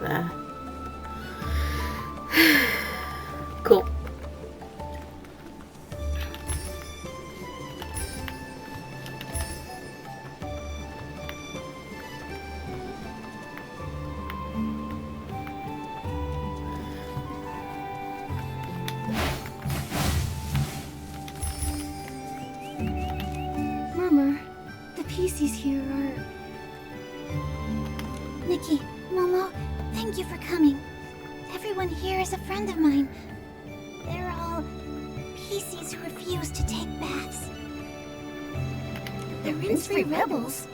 There. Cool. Murmur, the PCs here are... Nikki, Momo, thank you for coming. Everyone here is a friend of mine. They're all PCs who refuse to take baths. The rinse-free rebels?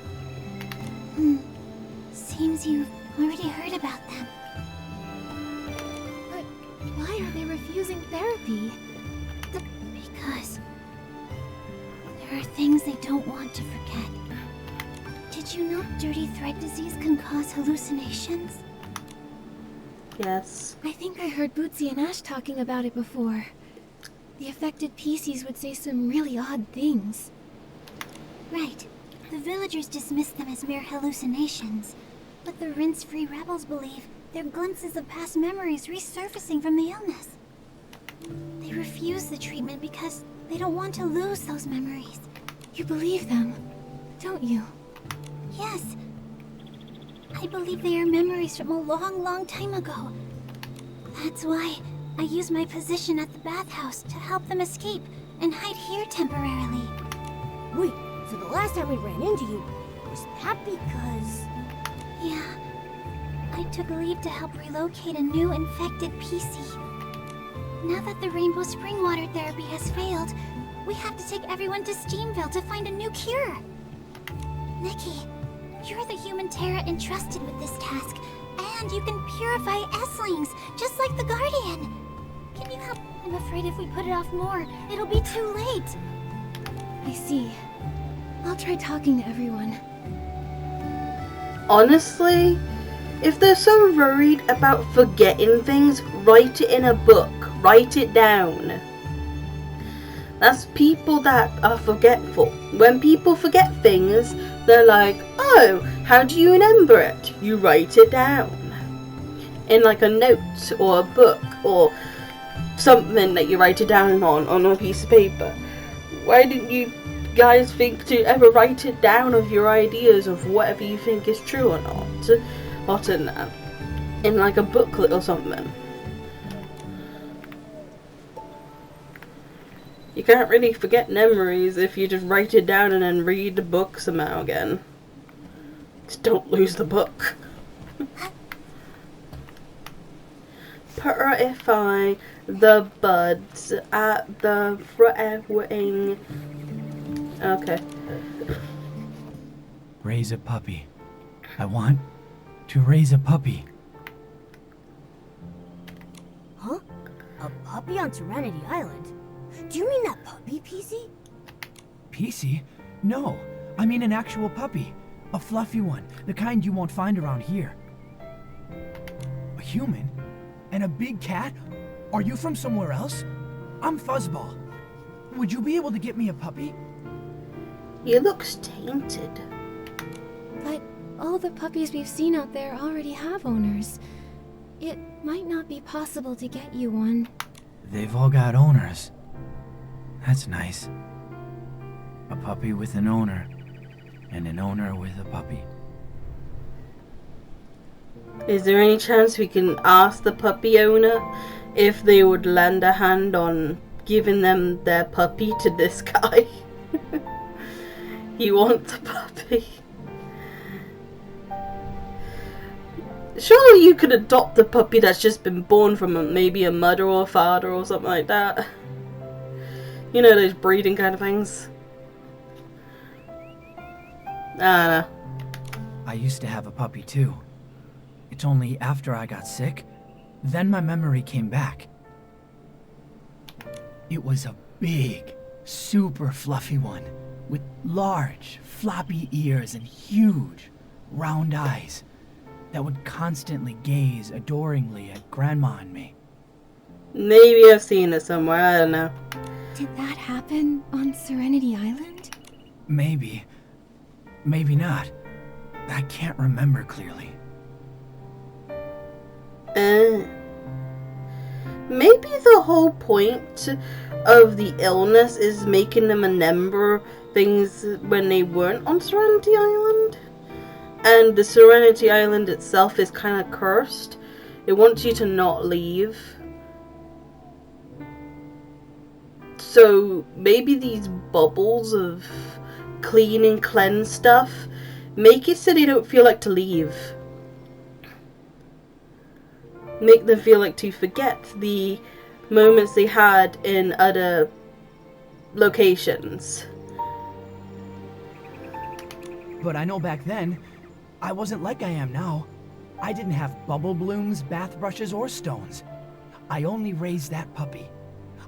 Seems you've already heard about them. But why are they refusing therapy? Because there are things they don't want to forget. Did you know dirty thread disease can cause hallucinations? Yes. I think I heard Bootsy and Ash talking about it before. The affected PCs would say some really odd things. Right. The villagers dismiss them as mere hallucinations. But the rinse-free rebels believe they're glimpses of past memories resurfacing from the illness. They refuse the treatment because they don't want to lose those memories. You believe them, don't you? Yes. I believe they are memories from a long, long time ago. That's why I use my position at the bathhouse to help them escape and hide here temporarily. Wait, so the last time we ran into you, was that because... Yeah. I took leave to help relocate a new infected PC. Now that the Rainbow Spring Water therapy has failed, we have to take everyone to Steamville to find a new cure. Nikki, you're the human Terra entrusted with this task, and you can purify Esslings, just like the Guardian. Can you help? I'm afraid if we put it off more, it'll be too late. I see. I'll try talking to everyone. Honestly, if they're so worried about forgetting things, write it in a book. Write it down. That's people that are forgetful. When people forget things, they're like, oh, how do you remember it? You write it down. In like a note or a book or something that you write it down on a piece of paper. Why didn't you guys think to ever write it down of your ideas of whatever you think is true or not in like a booklet or something? You can't really forget memories if you just write it down and then read the book somehow again. Just don't lose the book. Purify the buds at the flowering. Okay. Raise a puppy. I want to raise a puppy. Huh? A puppy on Serenity Island? Do you mean that puppy, PC? PC? No, I mean an actual puppy. A fluffy one, the kind you won't find around here. A human? And a big cat? Are you from somewhere else? I'm Fuzzball. Would you be able to get me a puppy? He looks tainted. But all the puppies we've seen out there already have owners. It might not be possible to get you one. They've all got owners. That's nice. A puppy with an owner, and an owner with a puppy. Is there any chance we can ask the puppy owner if they would lend a hand on giving them their puppy to this guy? He wants a puppy. Surely you could adopt the puppy that's just been born from maybe a mother or a father or something like that. You know, those breeding kind of things. I don't know. I used to have a puppy too. It's only after I got sick, then my memory came back. It was a big, super fluffy one, with large, floppy ears and huge, round eyes that would constantly gaze adoringly at Grandma and me. Maybe I've seen it somewhere, I don't know. Did that happen on Serenity Island? Maybe. Maybe not. I can't remember clearly. Maybe the whole point of the illness is making them remember things when they weren't on Serenity Island. And the Serenity Island itself is kind of cursed. It wants you to not leave. So maybe these bubbles of clean and cleanse stuff make it so they don't feel like to leave. Make them feel like to forget the moments they had in other locations. But I know back then, I wasn't like I am now. I didn't have bubble blooms, bath brushes, or stones. I only raised that puppy.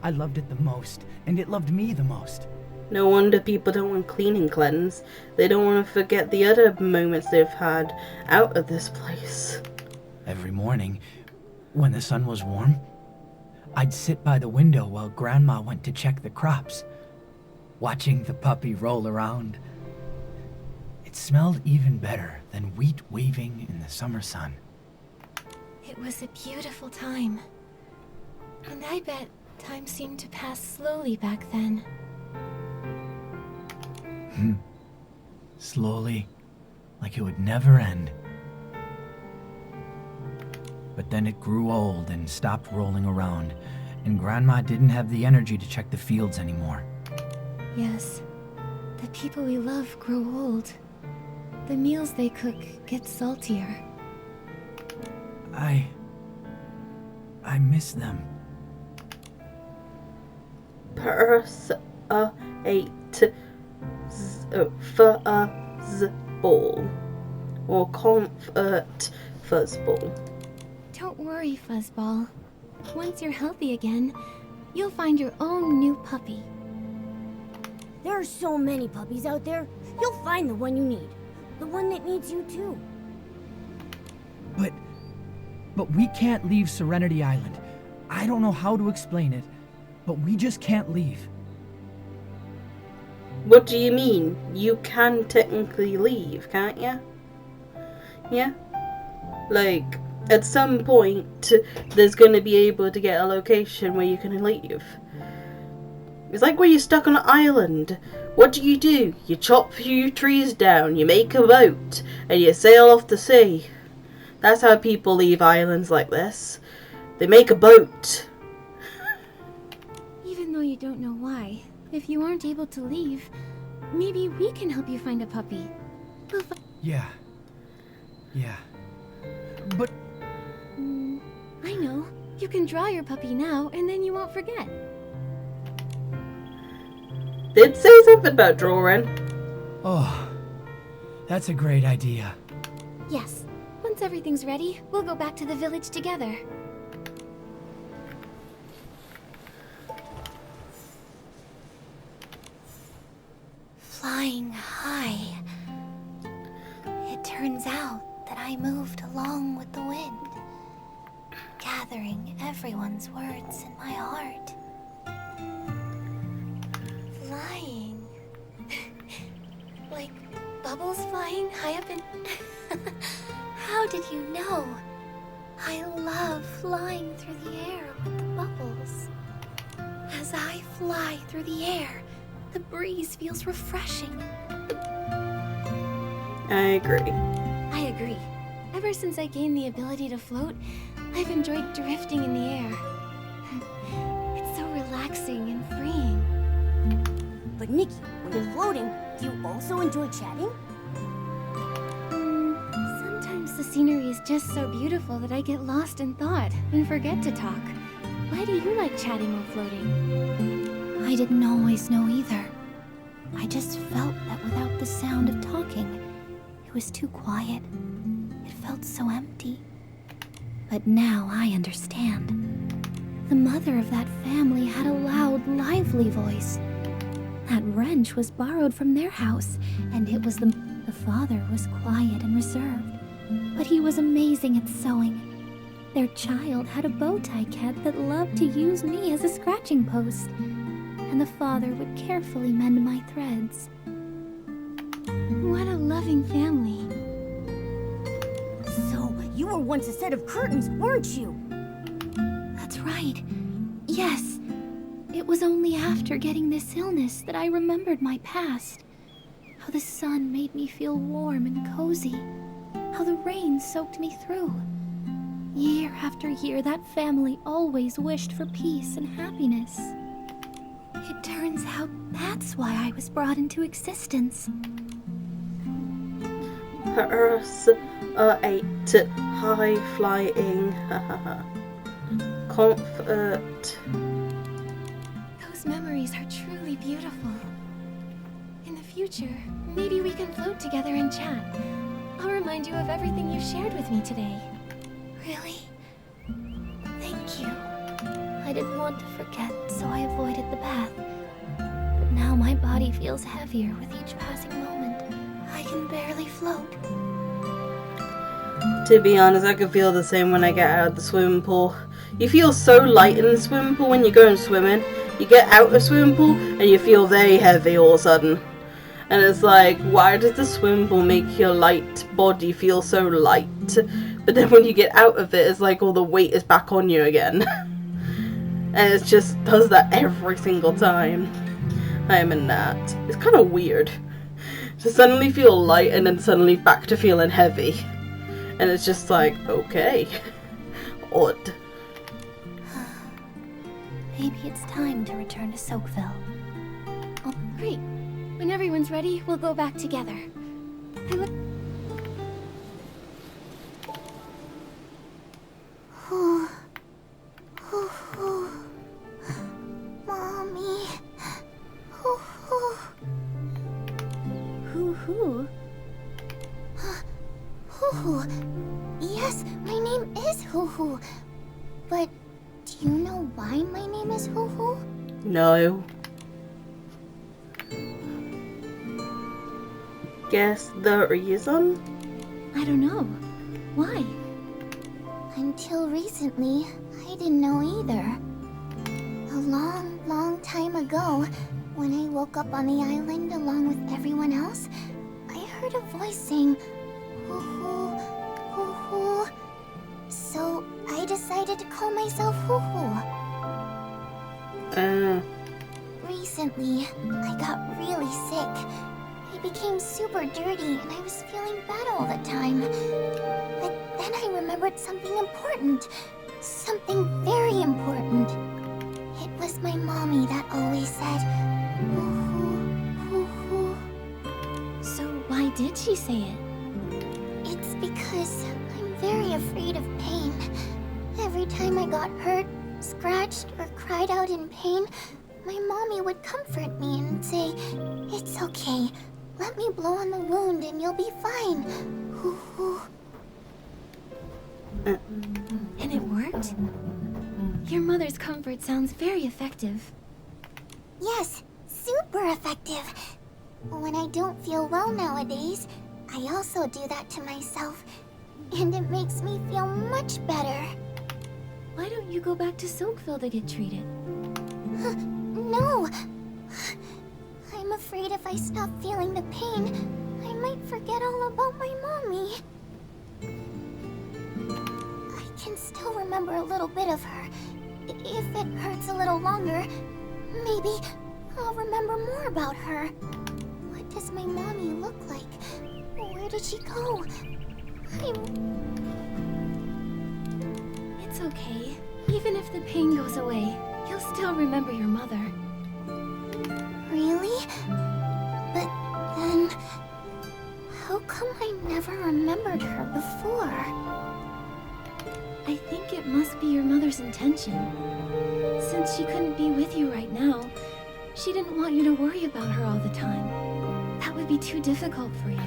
I loved it the most, and it loved me the most. No wonder people don't want clean and cleanse. They don't want to forget the other moments they've had out of this place. Every morning, when the sun was warm, I'd sit by the window while Grandma went to check the crops, watching the puppy roll around. It smelled even better than wheat waving in the summer sun. It was a beautiful time. And I bet time seemed to pass slowly back then. Slowly, like it would never end. But then it grew old and stopped rolling around, and Grandma didn't have the energy to check the fields anymore. Yes, the people we love grow old. The meals they cook get saltier. I miss them. Fuzzball or comfort fuzzball. Don't worry, Fuzzball. Once you're healthy again, you'll find your own new puppy. There are so many puppies out there. You'll find the one you need. The one that needs you too. But we can't leave Serenity Island. I don't know how to explain it, but we just can't leave. What do you mean? You can technically leave, can't you? Yeah? Like, at some point, there's going to be able to get a location where you can leave. It's like when you're stuck on an island. What do? You chop a few trees down, you make a boat, and you sail off the sea. That's how people leave islands like this. They make a boat. Even though you don't know why, if you aren't able to leave, maybe we can help you find a puppy. Yeah. But I know. You can draw your puppy now, and then you won't forget. Did say something about drawing. oh, that's a great idea. Yes. Once everything's ready, we'll go back to the village together. Flying high. It turns out that I moved along with the wind, gathering everyone's words in my heart. Flying. Like bubbles flying high up in... How did you know? I love flying through the air with the bubbles. As I fly through the air, the breeze feels refreshing. I agree. I agree. Ever since I gained the ability to float, I've enjoyed drifting in the air. It's so relaxing and freeing. But Nikki, when you're floating, do you also enjoy chatting? Sometimes the scenery is just so beautiful that I get lost in thought and forget to talk. Why do you like chatting while floating? I didn't always know either. I just felt that without the sound of talking, it was too quiet. It felt so empty. But now I understand. The mother of that family had a loud, lively voice. That wrench was borrowed from their house, and it was the father was quiet and reserved, but he was amazing at sewing. Their child had a bow tie cat that loved to use me as a scratching post, and the father would carefully mend my threads. What a loving family. So, You were once a set of curtains, weren't you? That's right. Yes. It was only after getting this illness that I remembered my past. How the sun made me feel warm and cozy. How the rain soaked me through. Year after year, that family always wished for peace and happiness. It turns out that's why I was brought into existence. Earth's eight high-flying comfort. Those memories are truly beautiful. In the future, maybe we can float together and chat. I'll remind you of everything you shared with me today. Really? Thank you. I didn't want to forget, so I avoided the bath. But now my body feels heavier with each passing moment. I can barely float. To be honest, I can feel the same when I get out of the swimming pool. You feel so light in the swimming pool when you're going swimming. You get out of the swimming pool and you feel very heavy all of a sudden. And it's like, why does the swimming pool make your light body feel so light? But then when you get out of it, it's like all the weight is back on you again. And it just does that every single time I am in that. It's kind of weird. To suddenly feel light and then suddenly back to feeling heavy. And it's just like, okay. Odd. Maybe it's time to return to Soakville. Oh, great. When everyone's ready, we'll go back together. I look... Mommy. Hoo-hoo. Hoo-hoo. Yes, my name is Hoo-hoo. But do you know why my name is Hoo-hoo? No. Guess the reason? I don't know. Why? Until recently, I didn't know either. A long, long time ago, when I woke up on the island along with everyone else, I heard a voice saying, Hoo-hoo, Hoo-hoo. So I decided to call myself Hoo-hoo. Recently, I got really sick. I became super dirty and I was feeling bad all the time. But then I remembered something important. Something very important. It was my mommy that always said, Hoo-hoo, Hoo-hoo. So why did she say it? It's because I'm very afraid of pain. Every time I got hurt, scratched, or cried out in pain, my mommy would comfort me and say, It's okay. Let me blow on the wound and you'll be fine. Hoo-hoo. And it worked? Your mother's comfort sounds very effective. Yes, super effective. When I don't feel well nowadays, I also do that to myself. And it makes me feel much better. Why don't you go back to Soakville to get treated? No! I'm afraid if I stop feeling the pain, I might forget all about my mommy. I can still remember a little bit of her. If it hurts a little longer, maybe I'll remember more about her. What does my mommy look like? Where did she go? It's okay. Even if the pain goes away, you'll still remember your mother. Really? But then, how come I never remembered her before? I think it must be your mother's intention. Since she couldn't be with you right now, she didn't want you to worry about her all the time. That would be too difficult for you.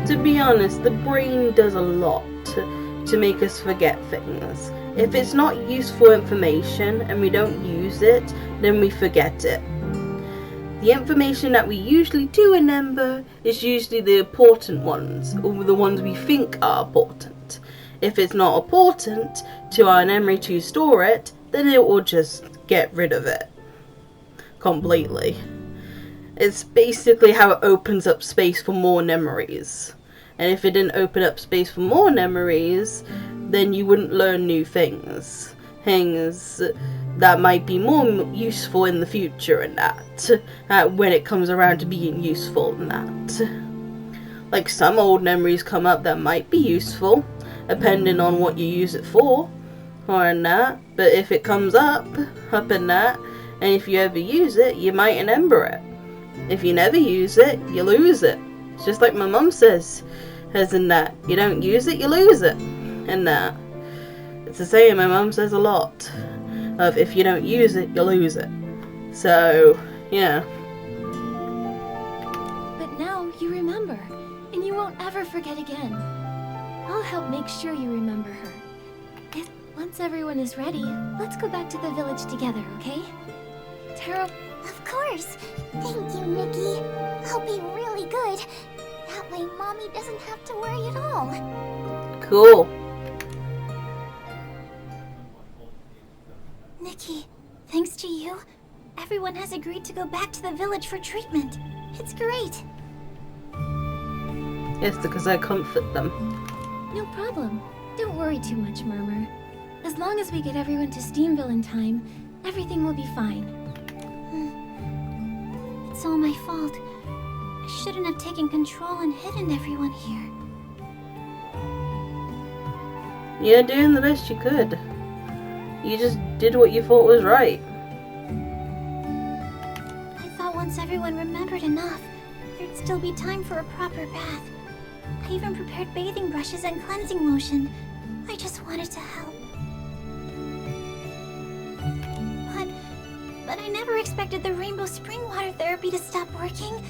To be honest, the brain does a lot to make us forget things. If it's not useful information and we don't use it, then we forget it. The information that we usually do remember is usually the important ones, or the ones we think are important. If it's not important to our memory to store it, then it will just get rid of it completely. It's basically how it opens up space for more memories. And if it didn't open up space for more memories, then you wouldn't learn new things. Things that might be more useful in the future and that. When it comes around to being useful and that. Like some old memories come up that might be useful, depending on what you use it for. Or in that. But if it comes up in that, and if you ever use it, you might remember it. If you never use it, you lose it. It's just like my mum says, as in that. You don't use it, you lose it. And that. It's the same my mum says a lot. Of if you don't use it, you lose it. So, yeah. But now you remember, and you won't ever forget again. I'll help make sure you remember her. Once everyone is ready, let's go back to the village together, okay? Tara... Of course! Thank you, Nikki. I'll be really good. That way Mommy doesn't have to worry at all. Cool. Nikki, thanks to you, everyone has agreed to go back to the village for treatment. It's great. Yes, because I comfort them. No problem. Don't worry too much, Murmur. As long as we get everyone to Steamville in time, everything will be fine. It's all my fault. I shouldn't have taken control and hidden everyone here. You're doing the best you could. You just did what you thought was right. I thought once everyone remembered enough, there'd still be time for a proper bath. I even prepared bathing brushes and cleansing lotion. I just wanted to help. But I never expected the rainbow spring water therapy to stop working.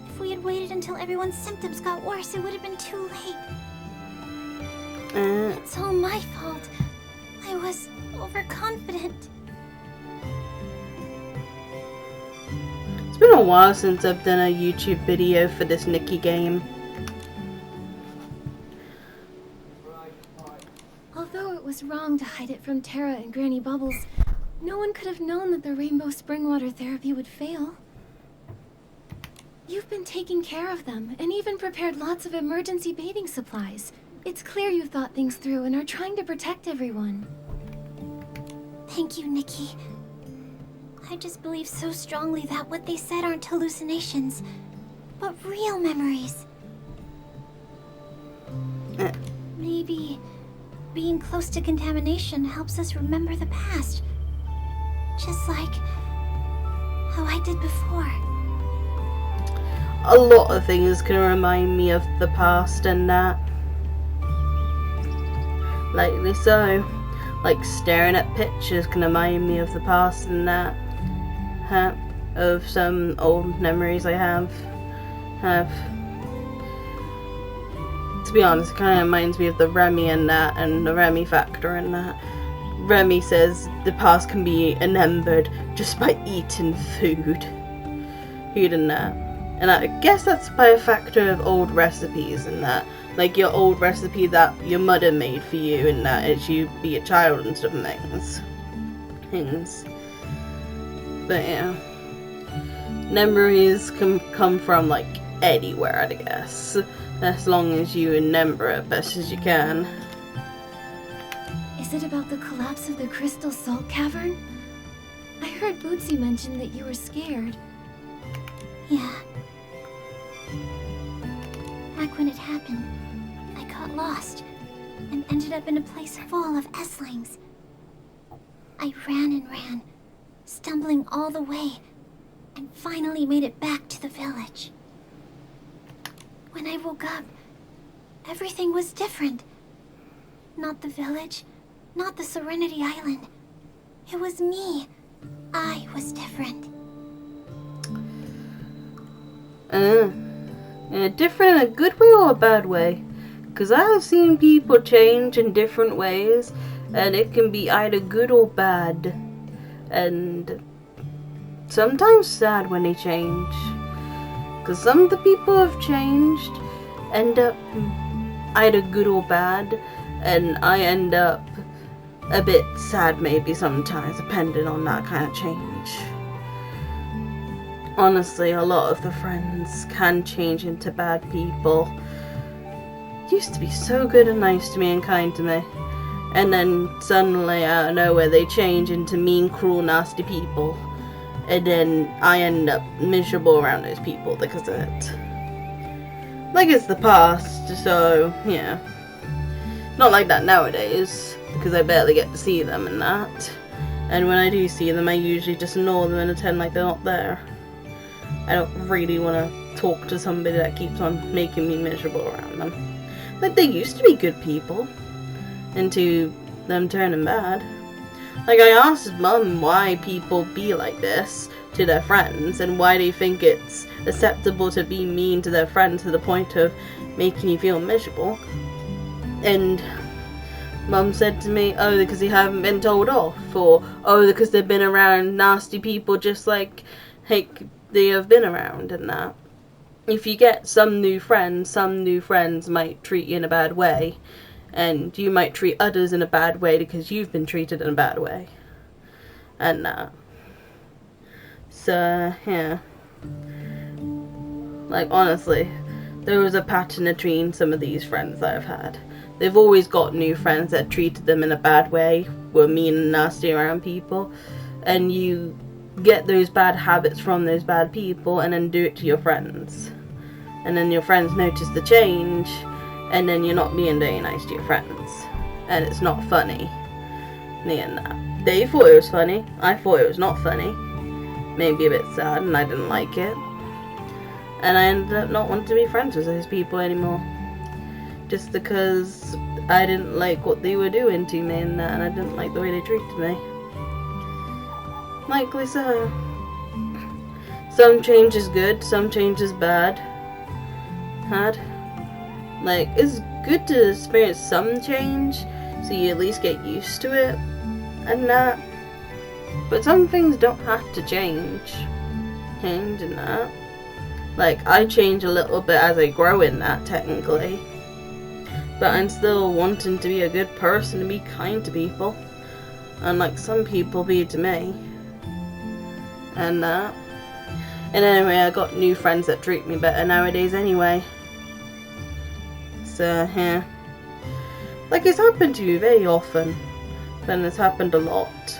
If we had waited until everyone's symptoms got worse, it would have been too late. It's all my fault. I was overconfident. It's been a while since I've done a YouTube video for this Nikki game. Although it was wrong to hide it from Tara and Granny Bubbles, no one could have known that the rainbow spring water therapy would fail. You've been taking care of them, and even prepared lots of emergency bathing supplies. It's clear you've thought things through and are trying to protect everyone. Thank you, Nikki. I just believe so strongly that what they said aren't hallucinations, but real memories. Maybe being close to contamination helps us remember the past. Just like how I did before. A lot of things can remind me of the past and that. Lately so. Like staring at pictures can remind me of the past and that. Of some old memories I have. To be honest, it kind of reminds me of the Remy and that, and the Remy factor and that. Remy says the past can be remembered just by eating food. And that. And I guess that's by a factor of old recipes and that. Like your old recipe that your mother made for you and that as you be a child and some things. But yeah. Memories can come from like anywhere, I guess. As long as you remember it best as you can. Is it about the collapse of the Crystal Salt Cavern? I heard Bootsy mention that you were scared. Yeah. Back when it happened, I got lost and ended up in a place full of Esslings. I ran and ran, stumbling all the way, and finally made it back to the village. When I woke up, everything was different. Not the village, not the Serenity Island. It was me. I was different. Different in a good way or a bad way? Because I have seen people change in different ways, and it can be either good or bad. And sometimes sad when they change. Because some of the people who have changed end up either good or bad, and I end up a bit sad maybe sometimes, depending on that kind of change. Honestly, a lot of the friends can change into bad people. used to be so good and nice to me and kind to me. And then suddenly, out of nowhere, they change into mean, cruel, nasty people. And then I end up miserable around those people because of it. Like, it's the past, so, yeah. Not like that nowadays, because I barely get to see them and that. And when I do see them, I usually just ignore them and pretend like they're not there. I don't really want to talk to somebody that keeps on making me miserable around them. Like, they used to be good people, into them turning bad. Like, I asked Mum why people be like this to their friends, and why they think it's acceptable to be mean to their friends to the point of making you feel miserable. And Mum said to me, oh, because they haven't been told off, or oh, because they've been around nasty people just like they have been around, and that. If you get some new friends might treat you in a bad way, and you might treat others in a bad way because you've been treated in a bad way. And so, yeah. Like, honestly, there was a pattern between some of these friends that I've had. They've always got new friends that treated them in a bad way, were mean and nasty around people, and you get those bad habits from those bad people and then do it to your friends. And then your friends notice the change, and then you're not being very nice to your friends. And it's not funny. And they thought it was funny. I thought it was not funny. Maybe a bit sad, and I didn't like it. And I ended up not wanting to be friends with those people anymore. Just because I didn't like what they were doing to me and I didn't like the way they treated me. Likely so. Some change is good, some change is bad. Like, it's good to experience some change, so you at least get used to it, and that. But some things don't have to change. And that. Like, I change a little bit as I grow in that, technically. But I'm still wanting to be a good person and be kind to people. Unlike some people be to me. And that. And anyway, I got new friends that treat me better nowadays anyway. So, yeah. Like, it's happened to me very often. And it's happened a lot.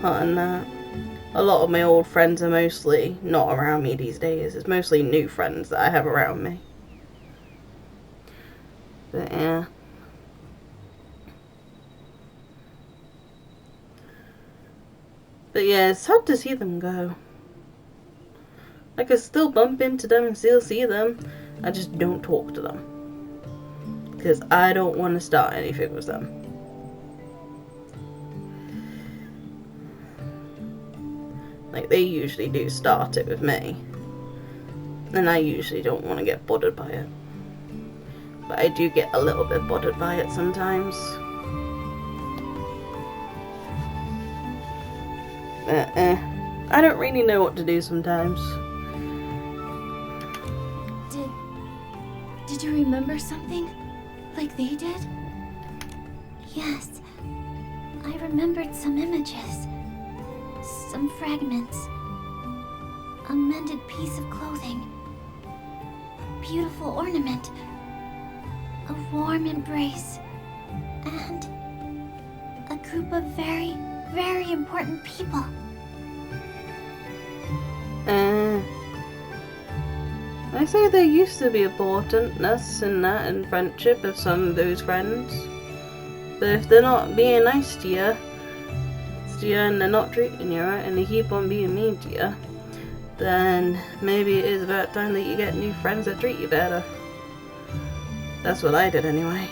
And a lot of my old friends are mostly not around me these days. It's mostly new friends that I have around me. But, yeah. But yeah, it's hard to see them go. I can still bump into them and still see them. I just don't talk to them. Because I don't want to start anything with them. Like, they usually do start it with me. And I usually don't want to get bothered by it. But I do get a little bit bothered by it sometimes. I don't really know what to do sometimes. Did you remember something? Like they did? Yes. I remembered some images. Some fragments. A mended piece of clothing. A beautiful ornament. A warm embrace. And a group of very, very important people. I say there used to be importantness in that and friendship of some of those friends. But if they're not being nice to you and they're not treating you right and they keep on being mean to you, then maybe it is about time that you get new friends that treat you better. That's what I did anyway.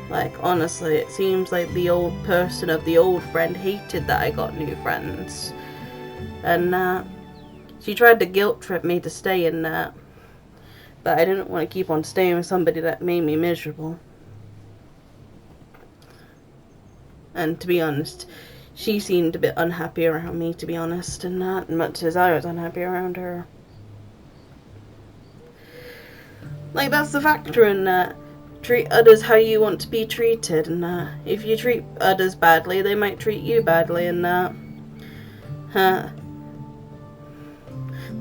Like, honestly, it seems like the old person of the old friend hated that I got new friends. And she tried to guilt trip me to stay in that. But I didn't want to keep on staying with somebody that made me miserable. And to be honest, she seemed a bit unhappy around me, to be honest, and that, much as I was unhappy around her. Like, that's the factor in that. Treat others how you want to be treated, and that. If you treat others badly, they might treat you badly, and that.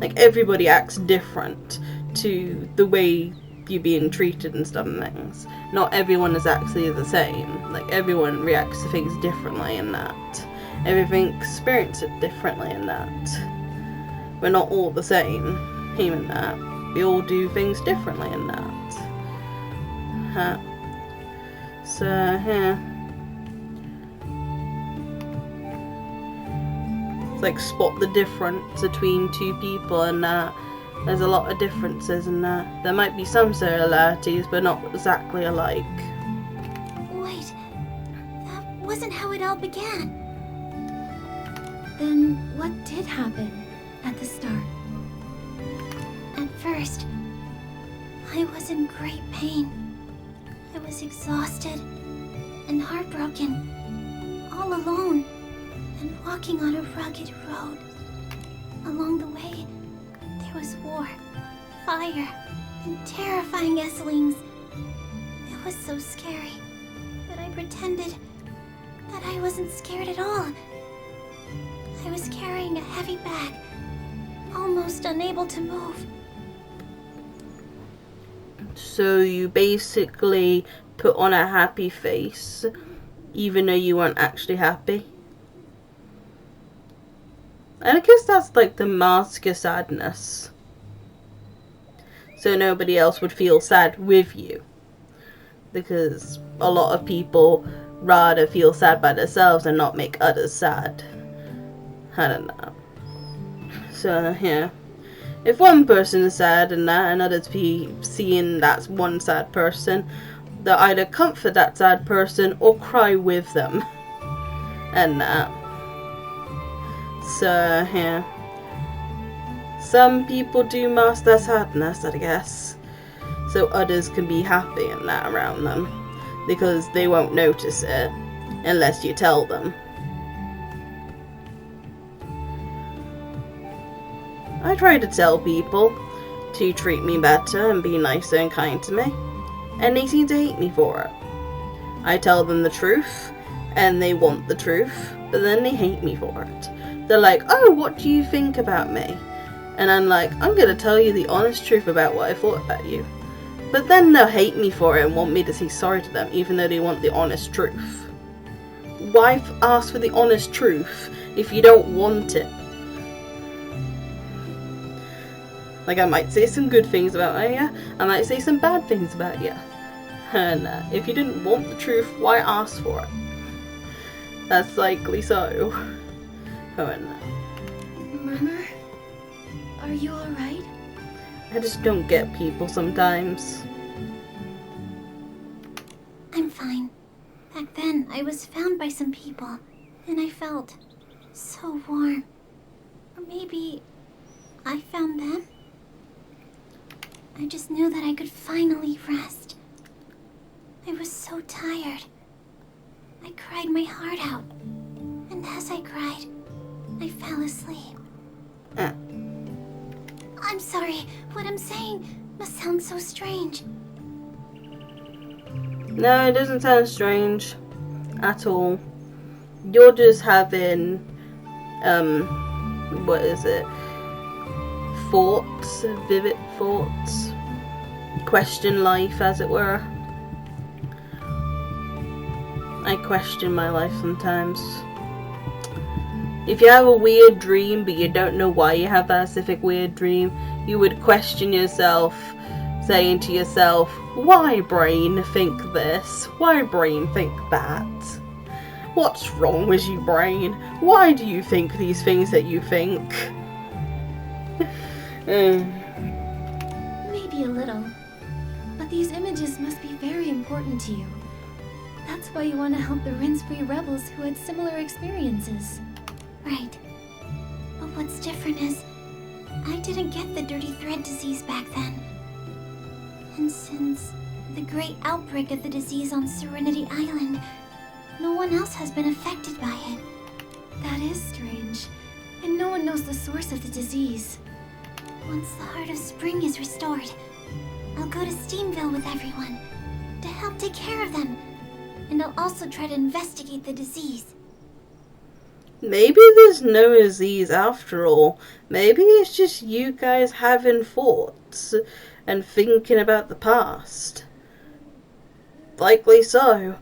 Like, everybody acts different to the way you're being treated and stuff and things. Not everyone is actually the same. Like, everyone reacts to things differently in that. Everything experiences it differently in that. We're not all the same, even that. We all do things differently in that. So, yeah. It's like spot the difference between two people and that. There's a lot of differences in that. There might be some similarities, but not exactly alike. Wait, that wasn't how it all began. Then what did happen at the start? At first, I was in great pain. I was exhausted and heartbroken, all alone, and walking on a rugged road. Along the way, there was war, fire, and terrifying Esselings. It was so scary, but I pretended that I wasn't scared at all. I was carrying a heavy bag, almost unable to move. So you basically put on a happy face, even though you weren't actually happy. And I guess that's like the mask of sadness. So nobody else would feel sad with you. Because a lot of people rather feel sad by themselves and not make others sad. I don't know. So, yeah. If one person is sad and that, and others be seeing that one sad person, they'll either comfort that sad person or cry with them. And that. So, yeah. Some people do mask their sadness, I guess. So others can be happy and that around them. Because they won't notice it. Unless you tell them. I try to tell people to treat me better and be nicer and kind to me, and they seem to hate me for it. I tell them the truth, and they want the truth, but then they hate me for it. They're like, oh, what do you think about me? And I'm like, I'm gonna tell you the honest truth about what I thought about you. But then they'll hate me for it and want me to say sorry to them, even though they want the honest truth. Why ask for the honest truth if you don't want it? Like, I might say some good things about you, I might say some bad things about you. And if you didn't want the truth, why ask for it? That's likely so. Oh, and Murmur? Are you alright? I just don't get people sometimes. I'm fine. Back then, I was found by some people, and I felt so warm. Or maybe I found them? I just knew that I could finally rest. I was so tired. I cried my heart out. And as I cried, I fell asleep. I'm sorry, what I'm saying must sound so strange. No, it doesn't sound strange at all. You're just having, what is it? Thoughts, vivid thoughts. Question life, as it were. I question my life sometimes. If you have a weird dream, but you don't know why you have that specific weird dream, you would question yourself, saying to yourself, why brain think this? Why brain think that? What's wrong with you, brain? Why do you think these things that you think? Maybe a little. But these images must be very important to you. That's why you want to help the Rince-Free rebels who had similar experiences. Right. But what's different is, I didn't get the Dirty Thread disease back then. And since the great outbreak of the disease on Serenity Island, no one else has been affected by it. That is strange. And no one knows the source of the disease. Once the Heart of Spring is restored, I'll go to Steamville with everyone to help take care of them. And I'll also try to investigate the disease. Maybe there's no disease after all. Maybe it's just you guys having thoughts and thinking about the past. Likely so.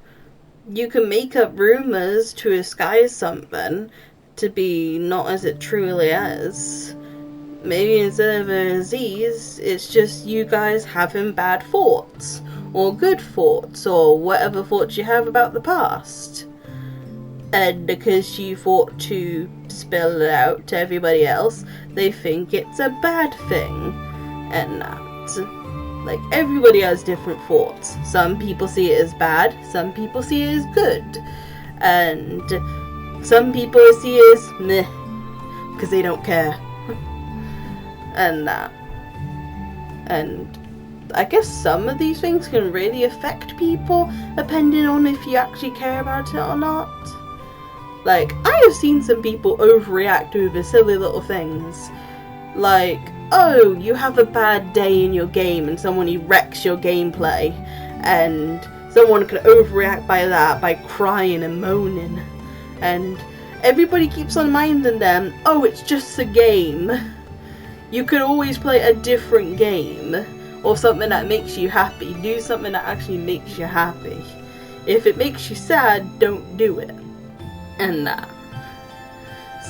You can make up rumors to disguise something to be not as it truly is. Maybe instead of a disease, it's just you guys having bad thoughts, or good thoughts, or whatever thoughts you have about the past. And because you thought to spell it out to everybody else, they think it's a bad thing. And that. Like, everybody has different thoughts. Some people see it as bad, some people see it as good. And some people see it as meh, because they don't care. And that. And I guess some of these things can really affect people, depending on if you actually care about it or not. Like, I have seen some people overreact over silly little things. Like, oh, you have a bad day in your game and someone wrecks your gameplay. And someone can overreact by that, by crying and moaning. And everybody keeps on minding them, oh, it's just a game. You could always play a different game. Or something that makes you happy. Do something that actually makes you happy. If it makes you sad, don't do it. And that.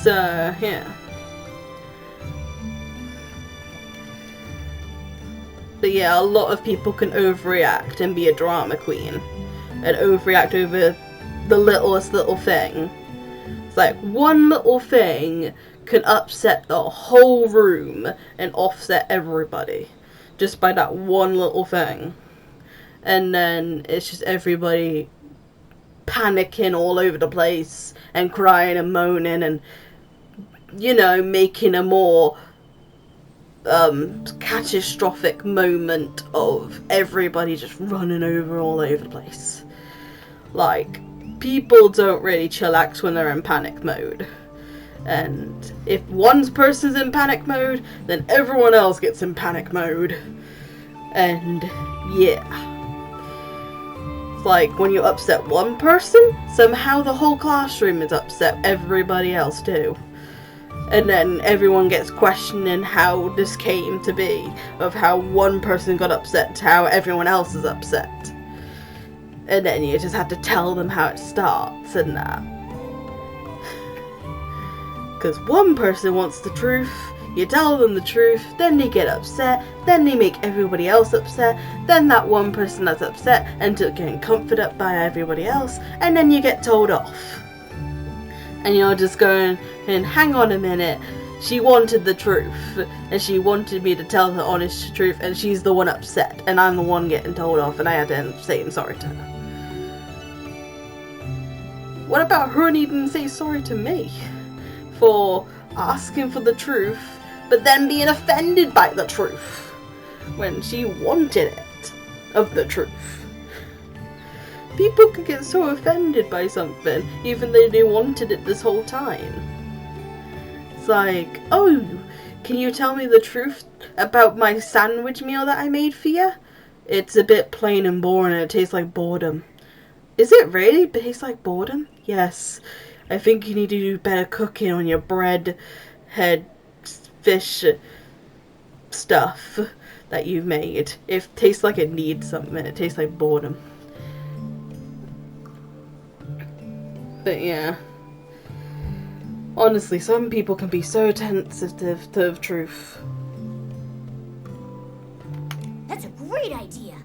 So, yeah. But yeah, a lot of people can overreact and be a drama queen. And overreact over the littlest little thing. It's like, one little thing can upset the whole room and offset everybody. Just by that one little thing. And then it's just everybody panicking all over the place and crying and moaning and, you know, making a more catastrophic moment of everybody just running over all over the place. Like, people don't really chillax when they're in panic mode. And if one person's in panic mode, then everyone else gets in panic mode. And yeah. It's like when you upset one person, somehow the whole classroom is upset, everybody else too. And then everyone gets questioning how this came to be, of how one person got upset to how everyone else is upset. And then you just have to tell them how it starts and that. Because one person wants the truth, you tell them the truth, then they get upset, then they make everybody else upset, then that one person that's upset ends up getting comforted by everybody else, and then you get told off. And you're just going, and hang on a minute, she wanted the truth, and she wanted me to tell the honest truth, and she's the one upset, and I'm the one getting told off, and I had to end up saying sorry to her. What about her needing to say sorry to me? For asking for the truth, but then being offended by the truth when she wanted it of the truth. People could get so offended by something even though they wanted it this whole time. It's like, oh, can you tell me the truth about my sandwich meal that I made for you? It's a bit plain and boring and it tastes like boredom. Is it really? It tastes like boredom? Yes. I think you need to do better cooking on your bread, head, fish stuff that you've made. It tastes like it needs something. It tastes like boredom. But yeah. Honestly, some people can be so sensitive to the truth. That's a great idea.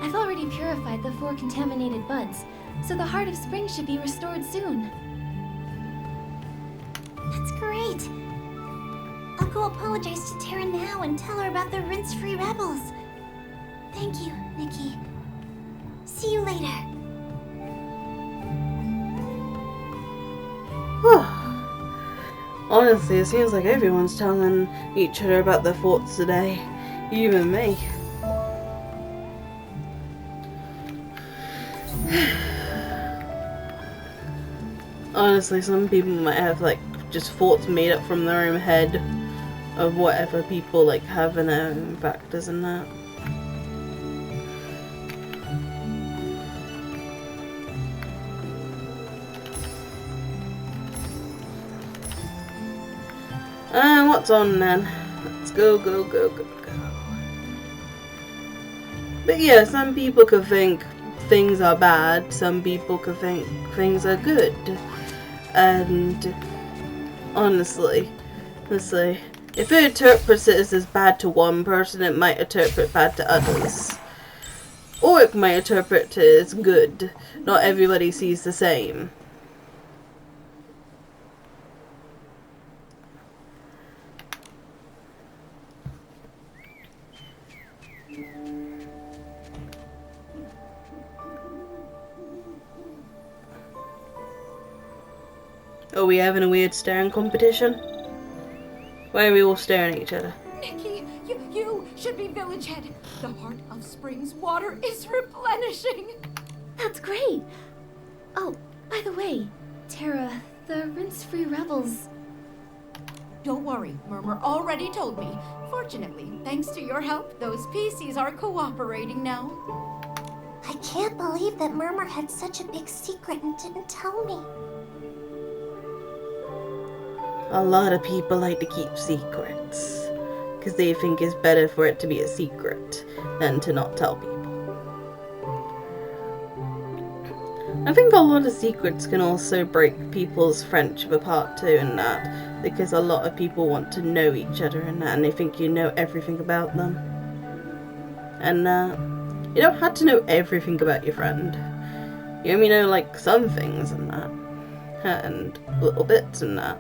I've already purified the 4 contaminated buds, so the Heart of Spring should be restored soon. That's great. I'll go apologize to Tara now and tell her about the rinse-free rebels. Thank you, Nikki. See you later. Honestly, it seems like everyone's telling each other about their thoughts today. Even me. Honestly, some people might have like just thoughts made up from their own head of whatever people like have in their own factors and that. what's on then. Let's go, go, go, go, go. But yeah, some people could think things are bad, some people could think things are good. And honestly, if it interprets it as bad to one person, it might interpret bad to others. Or it might interpret it as good. Not everybody sees the same. Are we having a weird staring competition? Why are we all staring at each other? Nikki, you should be village head. The heart of Spring's water is replenishing. That's great. Oh, by the way, Tara, the rinse-free rebels. Don't worry, Murmur already told me. Fortunately, thanks to your help, those PCs are cooperating now. I can't believe that Murmur had such a big secret and didn't tell me. A lot of people like to keep secrets because they think it's better for it to be a secret than to not tell people. I think a lot of secrets can also break people's friendship apart too, and that because a lot of people want to know each other and that, and they think you know everything about them. And you don't have to know everything about your friend. You only know like some things and that, and little bits and that.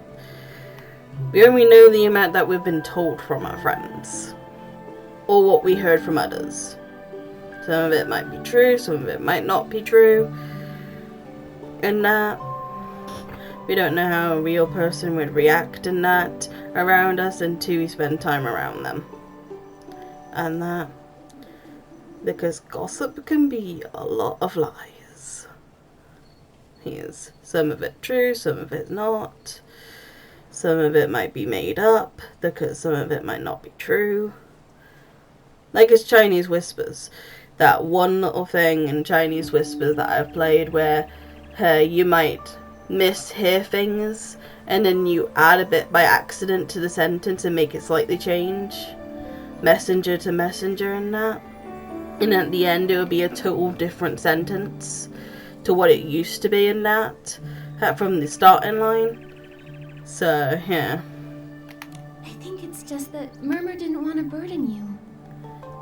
We only know the amount that we've been told from our friends, or what we heard from others. Some of it might be true, some of it might not be true, and that we don't know how a real person would react in that around us until we spend time around them. And that because gossip can be a lot of lies. Here's some of it true, some of it not. Some of it might be made up, because some of it might not be true. Like it's Chinese Whispers. That one little thing in Chinese Whispers that I've played where you might mishear things, and then you add a bit by accident to the sentence and make it slightly change. Messenger to messenger and that. And at the end it will be a total different sentence to what it used to be in that. From the starting line. So, yeah. I think it's just that Murmur didn't want to burden you.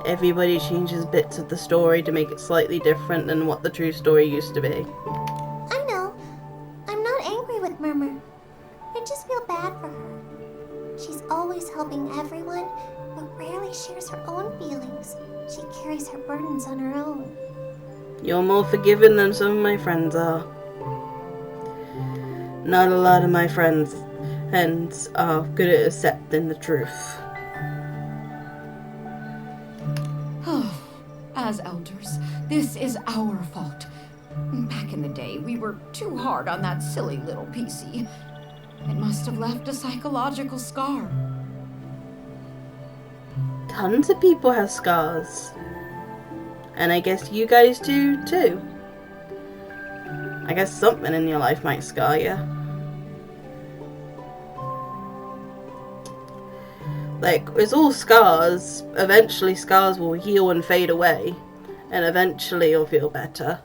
Everybody changes bits of the story to make it slightly different than what the true story used to be. I know. I'm not angry with Murmur. I just feel bad for her. She's always helping everyone, but rarely shares her own feelings. She carries her burdens on her own. You're more forgiving than some of my friends are. Not a lot of my friends hence are good at accepting the truth. As elders, this is our fault. Back in the day, we were too hard on that silly little PC. It must have left a psychological scar. Tons of people have scars. And I guess you guys do too. I guess something in your life might scar you. Like, it's all scars. Eventually scars will heal and fade away. And eventually you'll feel better.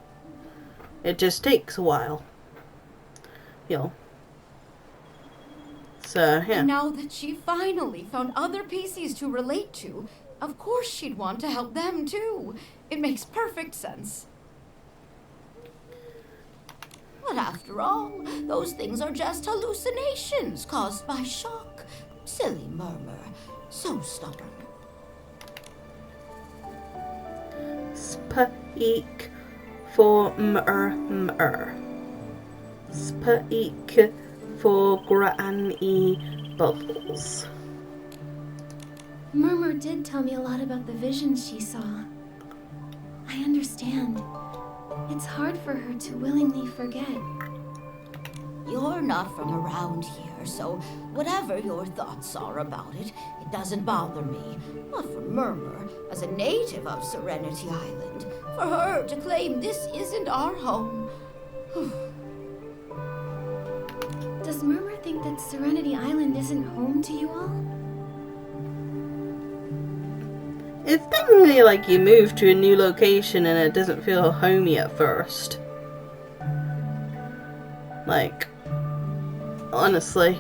It just takes a while. You know. So, yeah. And now that she finally found other PCs to relate to, of course she'd want to help them too. It makes perfect sense. But after all, those things are just hallucinations caused by shock. Silly Murmur. So stubborn. Speak for mur. Speak for Granny Bubbles. Murmur did tell me a lot about the visions she saw. I understand. It's hard for her to willingly forget. You're not from around here, so whatever your thoughts are about it, it doesn't bother me. But for Murmur, as a native of Serenity Island, for her to claim this isn't our home. Does Murmur think that Serenity Island isn't home to you all? It's definitely like you move to a new location and it doesn't feel homey at first. Like, honestly,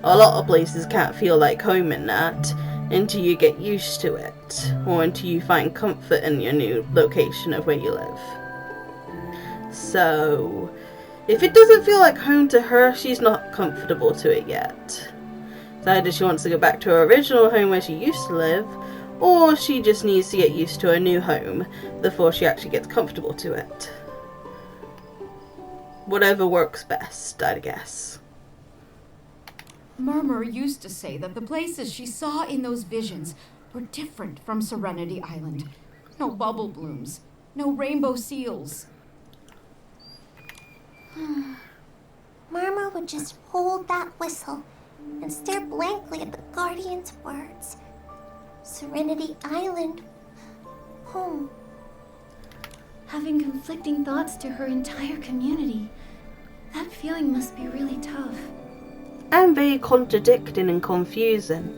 a lot of places can't feel like home in that until you get used to it, or until you find comfort in your new location of where you live. So, if it doesn't feel like home to her, she's not comfortable to it yet. So either she wants to go back to her original home where she used to live, or she just needs to get used to a new home before she actually gets comfortable to it. Whatever works best, I guess. Murmur used to say that the places she saw in those visions were different from Serenity Island. No bubble blooms, no rainbow seals. Murmur would just hold that whistle and stare blankly at the Guardian's words. Serenity Island, home. Having conflicting thoughts to her entire community. That feeling must be really tough. And very contradicting and confusing.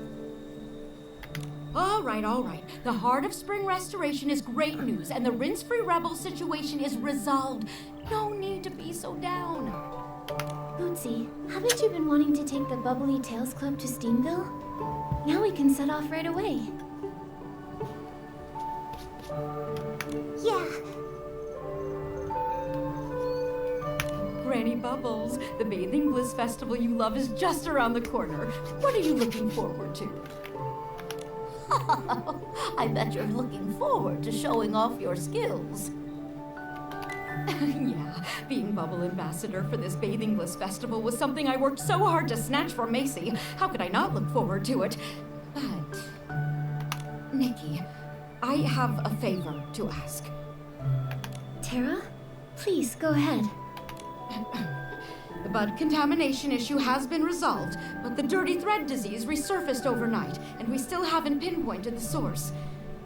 All right. The Heart of Spring restoration is great news, and the Rinse-Free Rebel situation is resolved. No need to be so down. Bootsy, haven't you been wanting to take the Bubbly Tales Club to Steamville? Now we can set off right away. Yeah, Granny Bubbles, the Bathing Bliss Festival you love is just around the corner. What are you looking forward to? I bet you're looking forward to showing off your skills. Yeah, being Bubble Ambassador for this Bathing Bliss Festival was something I worked so hard to snatch from Macy. How could I not look forward to it? But, Nikki, I have a favor to ask. Tara, please go ahead. The bud contamination issue has been resolved, but the dirty thread disease resurfaced overnight, and we still haven't pinpointed the source.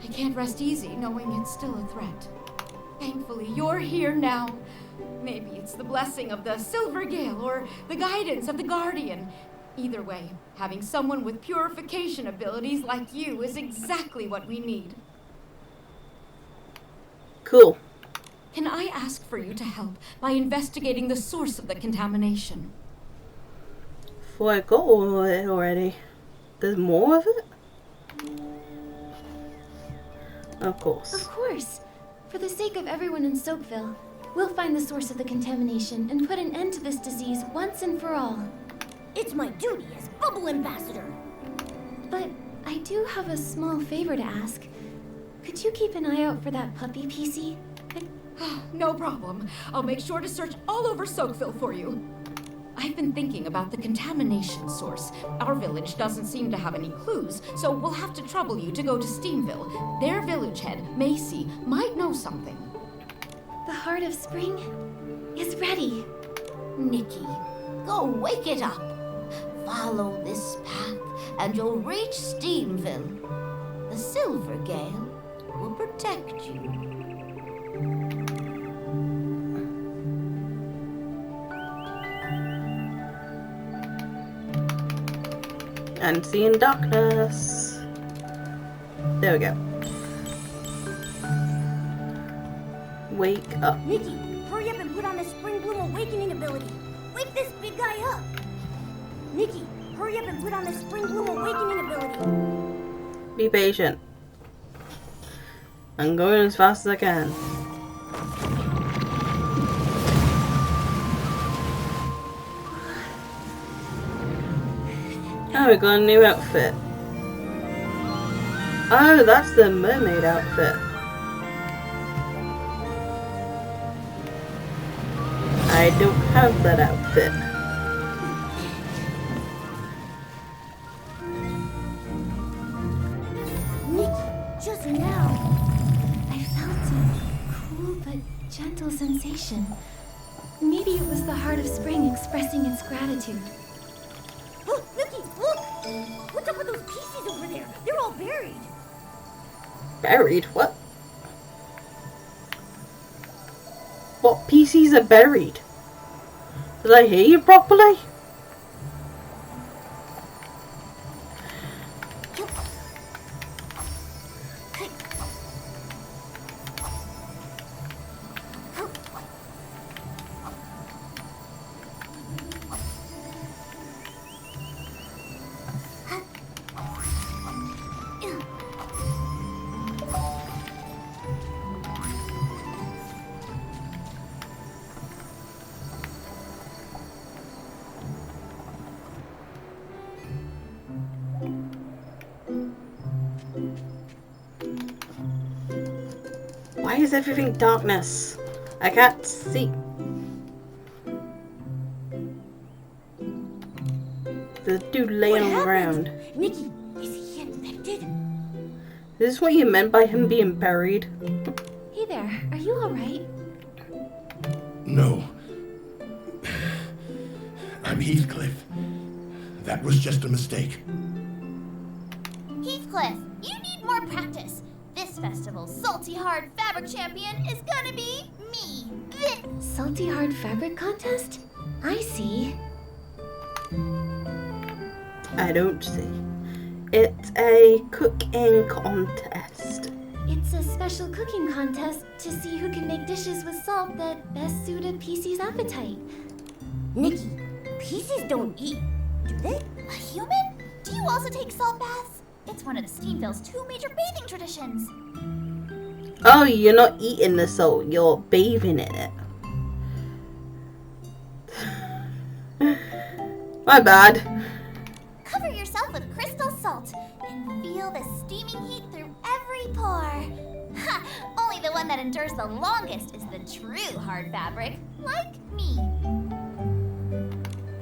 I can't rest easy knowing it's still a threat. Thankfully, you're here now. Maybe it's the blessing of the Silver Gale or the guidance of the Guardian. Either way, having someone with purification abilities like you is exactly what we need. Cool. Can I ask for you to help by investigating the source of the contamination? Before I got all of it already. There's more of it? Of course. Of course. For the sake of everyone in Soakville, we'll find the source of the contamination and put an end to this disease once and for all. It's my duty as Bubble Ambassador. But I do have a small favor to ask. Could you keep an eye out for that puppy, PC? No problem. I'll make sure to search all over Soakville for you. I've been thinking about the contamination source. Our village doesn't seem to have any clues, so we'll have to trouble you to go to Steamville. Their village head, Macy, might know something. The Heart of Spring is ready. Nikki, go wake it up. Follow this path, and you'll reach Steamville. The Silver Gale will protect you. Unseen darkness. There we go. Wake up. Nikki, hurry up and put on the Spring Bloom Awakening ability. Wake this big guy up. Nikki, hurry up and put on the Spring Bloom Awakening ability. Be patient. I'm going as fast as I can. Oh, we got a new outfit. Oh, that's the mermaid outfit. I don't have that outfit. Nikki, just now. I felt a cool but gentle sensation. Maybe it was the Heart of Spring expressing its gratitude. Oh, Nikki, look! What's up with those pieces over there? They're all buried. Buried? What? What PCs are buried? Did I hear you properly? Why is everything darkness? I can't see. The dude laying on the ground. Nikki, is he infected? Is this what you meant by him being buried? Hey there, are you alright? No. I'm Heathcliff. That was just a mistake. Heathcliff, you need more practice. This festival's salty hard fabric champion is gonna be me. Salty hard fabric contest? I see. I don't see. It's a cooking contest. It's a special cooking contest to see who can make dishes with salt that best suit a PC's appetite. Nikki, PCs don't eat, do they? A human? Do you also take salt baths? It's one of the Steamville's 2 major bathing traditions. Oh, you're not eating the salt, you're bathing in it. My bad. Cover yourself with crystal salt and feel the steaming heat through every pore. Ha! Only the one that endures the longest is the true hard fabric, like me.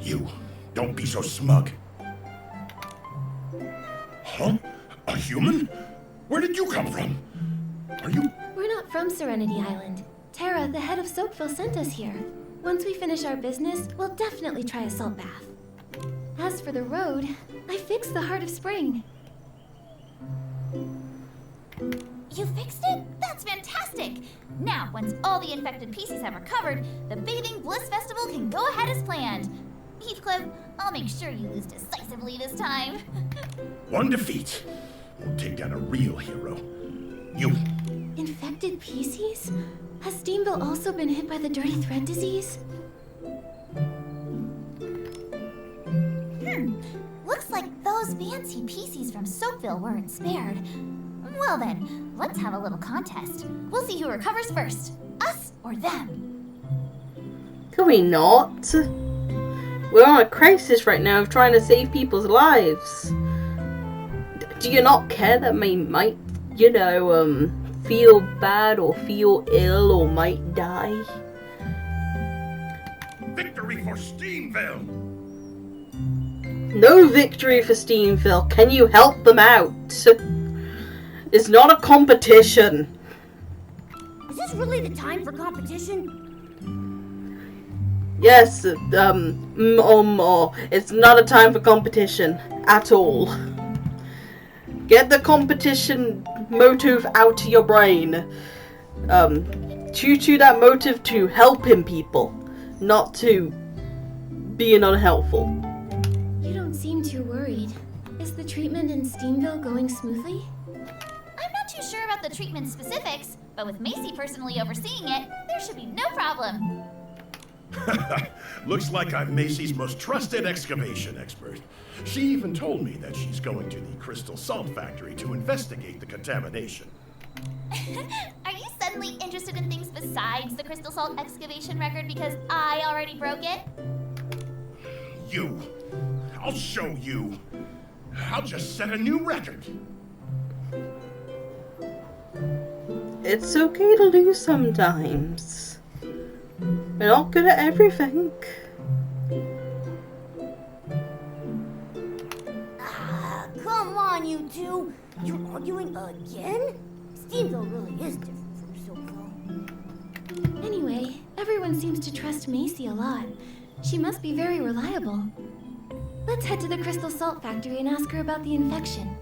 You, don't be so smug. Huh? A human? Where did you come from? Are you... We're not from Serenity Island. Tara, the head of Soapville, sent us here. Once we finish our business, we'll definitely try a salt bath. As for the road, I fixed the Heart of Spring. You fixed it? That's fantastic! Now, once all the infected PCs have recovered, the Bathing Bliss Festival can go ahead as planned. Heathcliff, I'll make sure you lose decisively this time. One defeat won't take down a real hero. You. Infected PCs? Has Steamville also been hit by the Dirty Thread disease? Looks like those fancy PCs from Soapville weren't spared. Well then, let's have a little contest. We'll see who recovers first, us or them. Can we not? We're on a crisis right now of trying to save people's lives. Do you not care that they might, feel bad or feel ill or might die? Victory for Steamville! No victory for Steamville. Can you help them out? It's not a competition. Is this really the time for competition? Yes, it's not a time for competition at all. Get the competition motive out of your brain. Choo-choo that motive to helping people, not to being unhelpful. You don't seem too worried. Is the treatment in Steamville going smoothly? I'm not too sure about the treatment specifics, but with Macy personally overseeing it, there should be no problem. Looks like I'm Macy's most trusted excavation expert. She even told me that she's going to the Crystal Salt Factory to investigate the contamination. Are you suddenly interested in things besides the Crystal Salt excavation record because I already broke it? You. I'll show you. I'll just set a new record. It's okay to lose sometimes. We're not good at everything. Come on, you two. You're arguing again? Steamville really is different from Soapville. Anyway, everyone seems to trust Macy a lot. She must be very reliable. Let's head to the Crystal Salt Factory and ask her about the infection.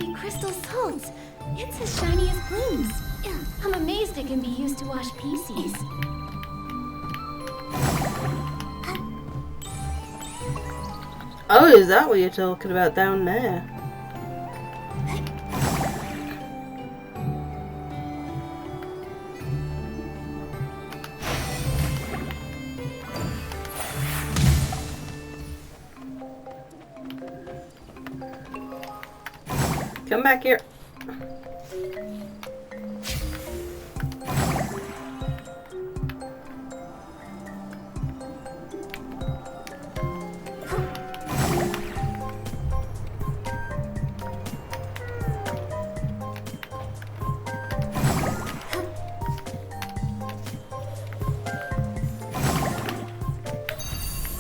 be crystal salt. It's as shiny as gleams. I'm amazed it can be used to wash PCs. Oh, is that what you're talking about down there? Come back here.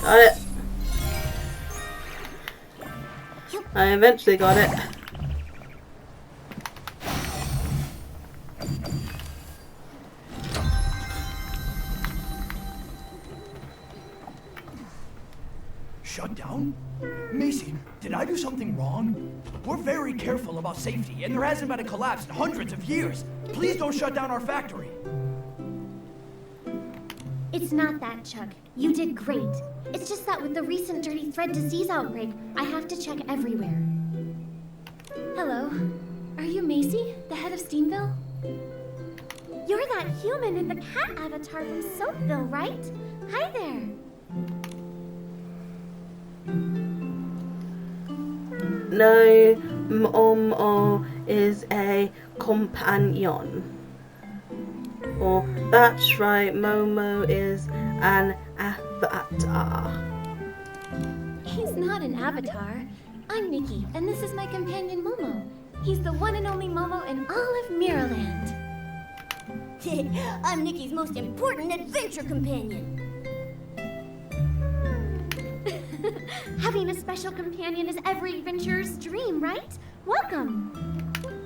Got it. I eventually got it. Shut down? Macy, did I do something wrong? We're very careful about safety, and there hasn't been a collapse in hundreds of years. Please don't shut down our factory. It's not that, Chuck. You did great. It's just that with the recent dirty thread disease outbreak, I have to check everywhere. Hello. Are you Macy, the head of Steamville? You're that human in the cat avatar from Soapville, right? Hi there. No, Momo is a companion. Oh, that's right, Momo is an avatar. He's not an avatar. I'm Nikki, and this is my companion Momo. He's the one and only Momo in all of Mirrorland. I'm Nikki's most important adventure companion. Having a special companion is every adventurer's dream, right? Welcome.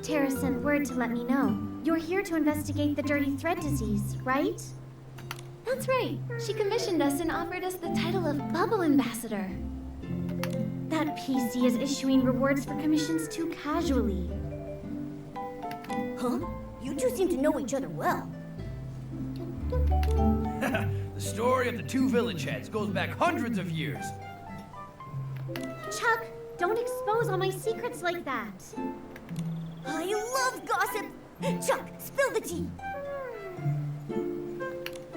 Tara sent word to let me know. You're here to investigate the dirty thread disease, right? That's right. She commissioned us and offered us the title of Bubble Ambassador. That PC is issuing rewards for commissions too casually. Huh? You two seem to know each other well. The story of the two village heads goes back hundreds of years. Chuck, don't expose all my secrets like that. I love gossip. Chuck, spill the tea.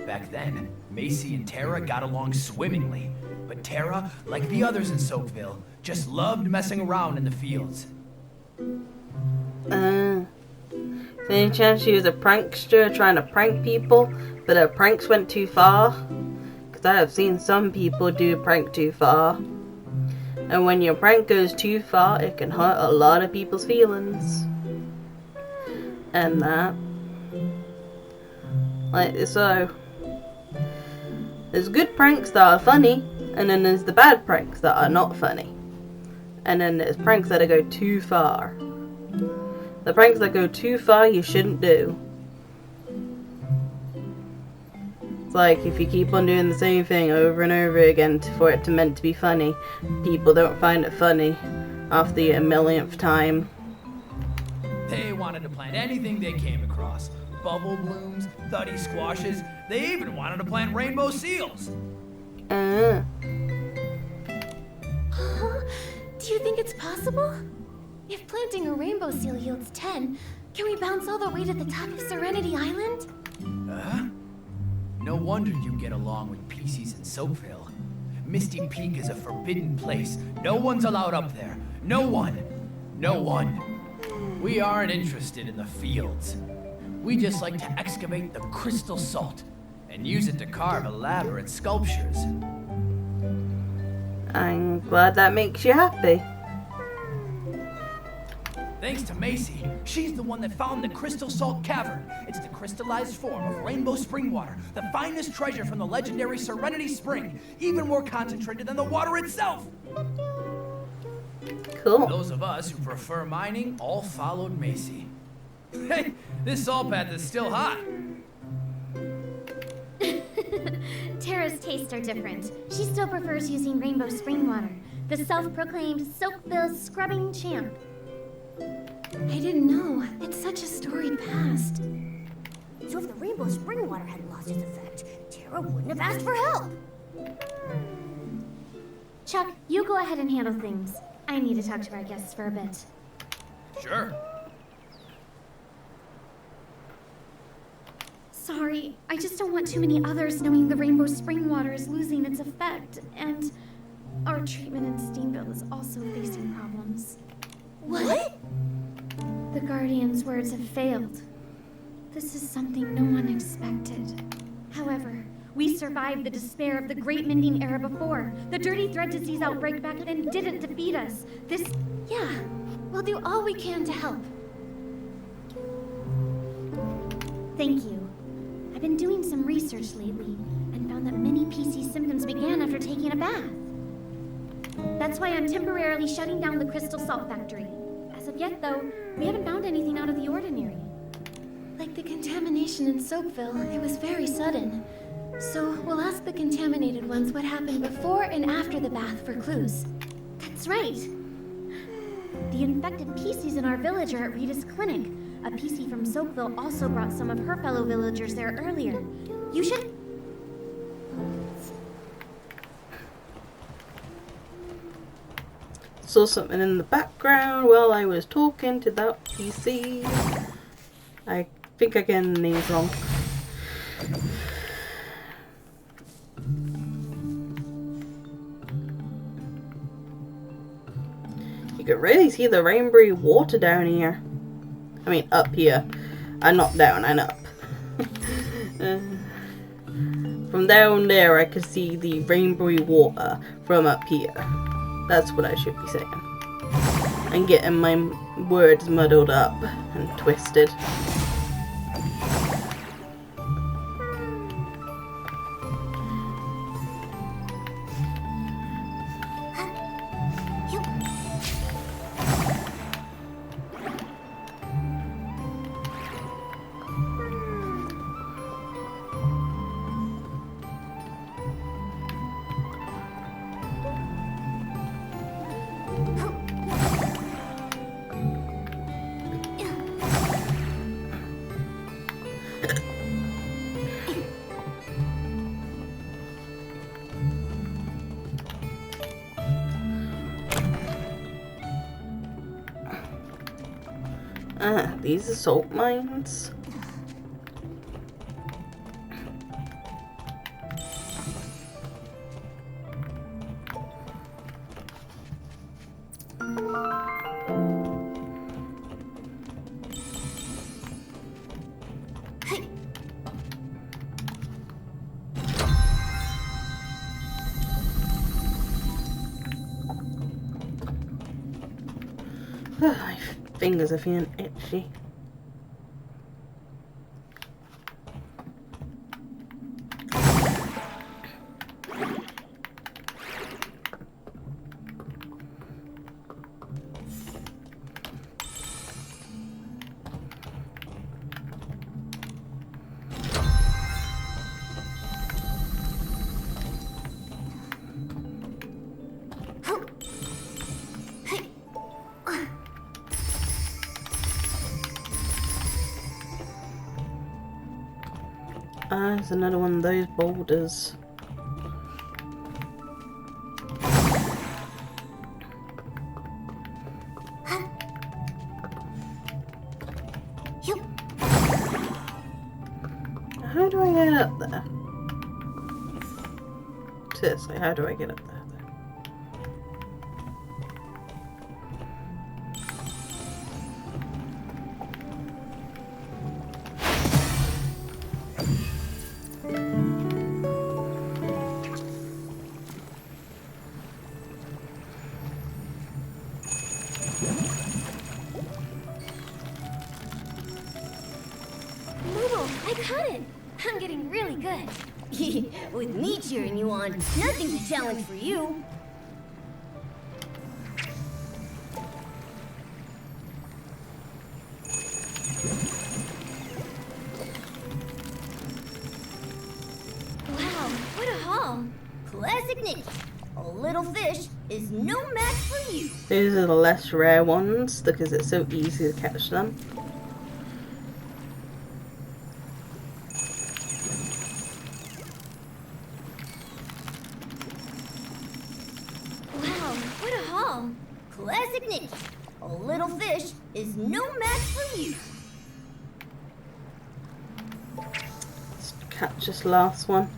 Back then, Macy and Tara got along swimmingly. But Tara, like the others in Soapville, just loved messing around in the fields. Any chance she was a prankster trying to prank people, but her pranks went too far? Because I have seen some people do prank too far. And when your prank goes too far, it can hurt a lot of people's feelings. And that. Like so. There's good pranks that are funny, and then there's the bad pranks that are not funny. And then there's pranks that go too far. The pranks that go too far, you shouldn't do. It's like if you keep on doing the same thing over and over again for it to meant to be funny, people don't find it funny after the millionth time. They wanted to plant anything they came across. Bubble blooms, thuddy squashes, they even wanted to plant rainbow seals. Huh? Do you think it's possible? If planting a rainbow seal yields 10, can we bounce all the way to the top of Serenity Island? No wonder you get along with PCs in Soapville. Misty Peak is a forbidden place. No one's allowed up there. No one. No one. We aren't interested in the fields. We just like to excavate the crystal salt and use it to carve elaborate sculptures. I'm glad that makes you happy. Thanks to Macy, she's the one that found the Crystal Salt Cavern. It's the crystallized form of rainbow spring water, the finest treasure from the legendary Serenity Spring, even more concentrated than the water itself. Cool. Those of us who prefer mining all followed Macy. Hey, this salt path is still hot. Tara's tastes are different. She still prefers using rainbow spring water, the self-proclaimed Soapville scrubbing champ. I didn't know. It's such a storied past. So if the rainbow spring water had lost its effect, Tara wouldn't have asked for help. Chuck, you go ahead and handle things. I need to talk to our guests for a bit. Sure. Sorry, I just don't want too many others knowing the rainbow spring water is losing its effect, and our treatment in Steamville is also facing problems. What? The Guardian's words have failed. This is something no one expected. However, we survived the despair of the Great Mending Era before. The Dirty Thread disease outbreak back then didn't defeat us. Yeah, we'll do all we can to help. Thank you. I've been doing some research lately and found that many PC symptoms began after taking a bath. That's why I'm temporarily shutting down the Crystal Salt Factory. As of yet, though, we haven't found anything out of the ordinary. Like the contamination in Soapville, it was very sudden. So we'll ask the contaminated ones what happened before and after the bath for clues. That's right. The infected PCs in our village are at Rita's clinic. A PC from Soapville also brought some of her fellow villagers there earlier. You should... Saw something in the background while I was talking to that PC. I think I get the names wrong. You can really see the rainbow water down here. I mean, up here. Not down, and up. From down there, I can see the rainbow water from up here. That's what I should be saying. I'm getting my words muddled up and twisted. These are salt mines. My fingers are feeling itchy. There's another one of those boulders. How do I get up there? Seriously, how do I get up there? I caught it! I'm getting really good. With me cheering you on, nothing's a challenge for you. Wow, what a haul! Classic Nikki. A little fish is no match for you. These are the less rare ones because it's so easy to catch them. Wow, what a haul. Classic Nikki. A little fish is no match for you. Let's catch this last one.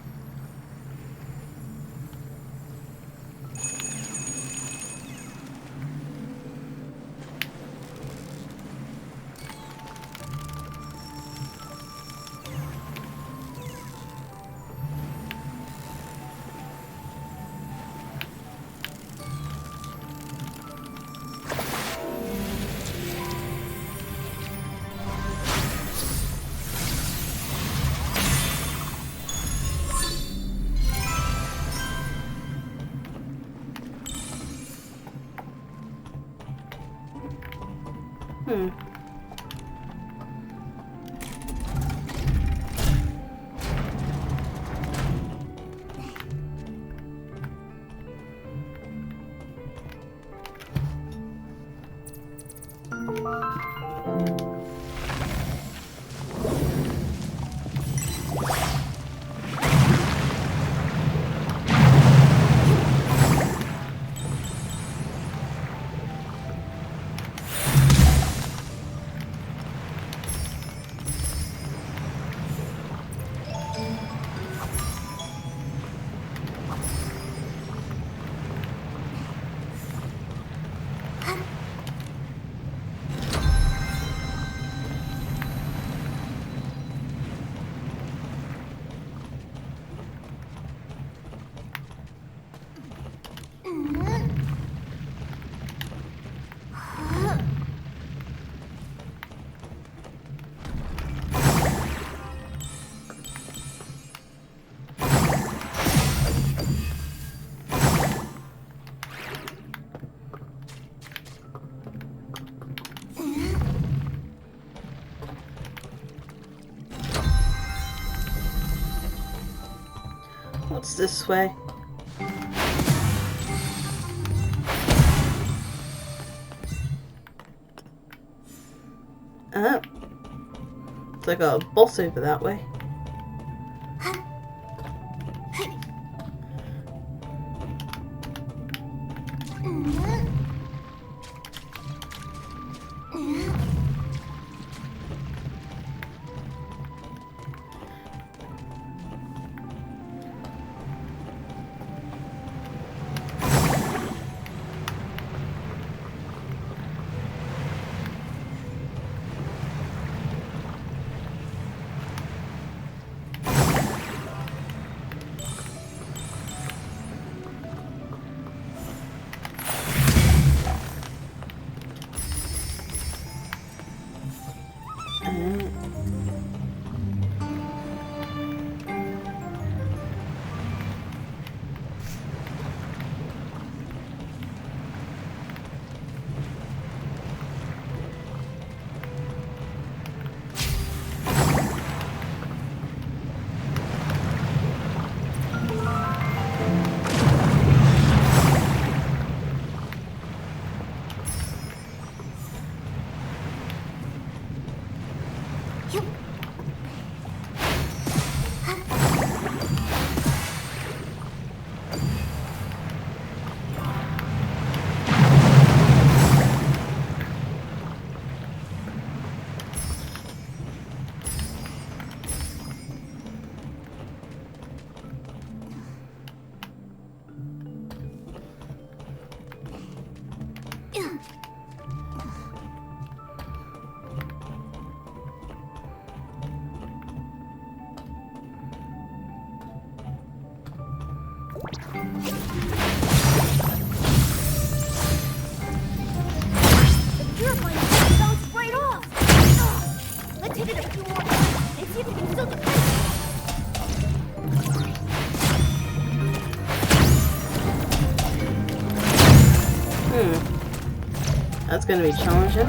What's this way? Oh. It's like a boss over that way. That's gonna be challenging.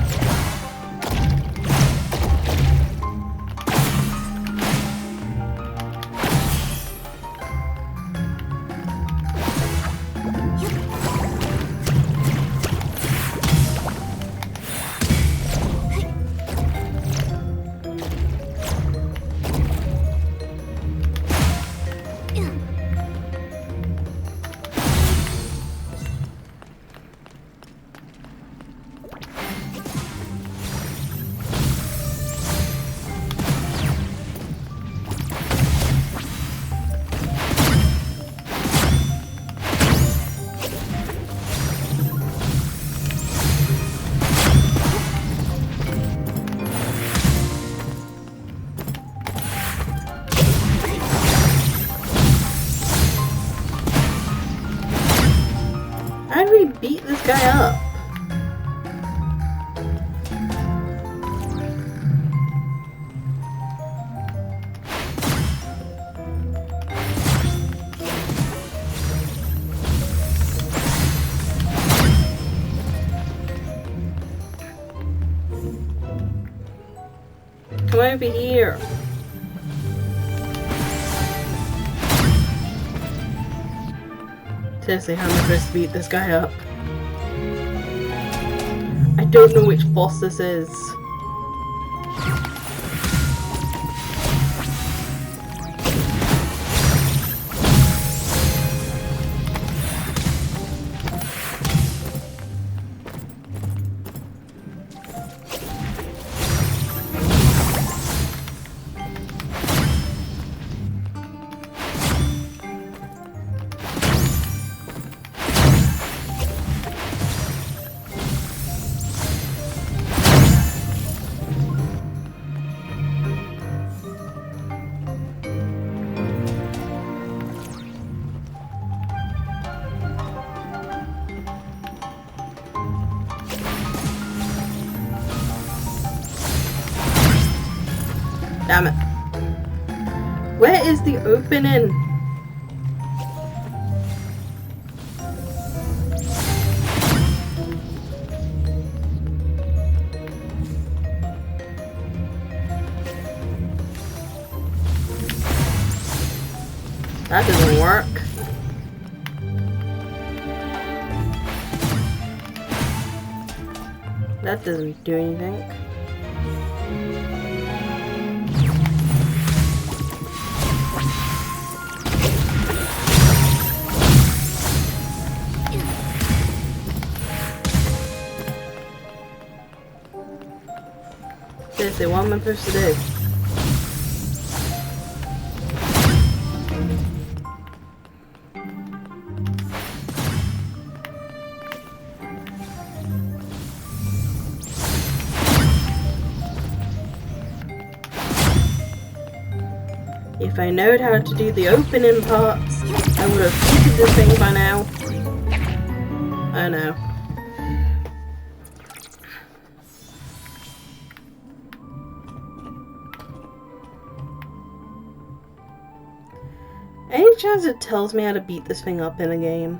over here. Seriously, how am I supposed to beat this guy up? I don't know which boss this is. Damn it. Where is the opening? That doesn't work. That doesn't do anything. Seriously, what am I supposed to do? If I knowed how to do the opening parts, I would have figured this thing by now. I know. Any chance it tells me how to beat this thing up in a game?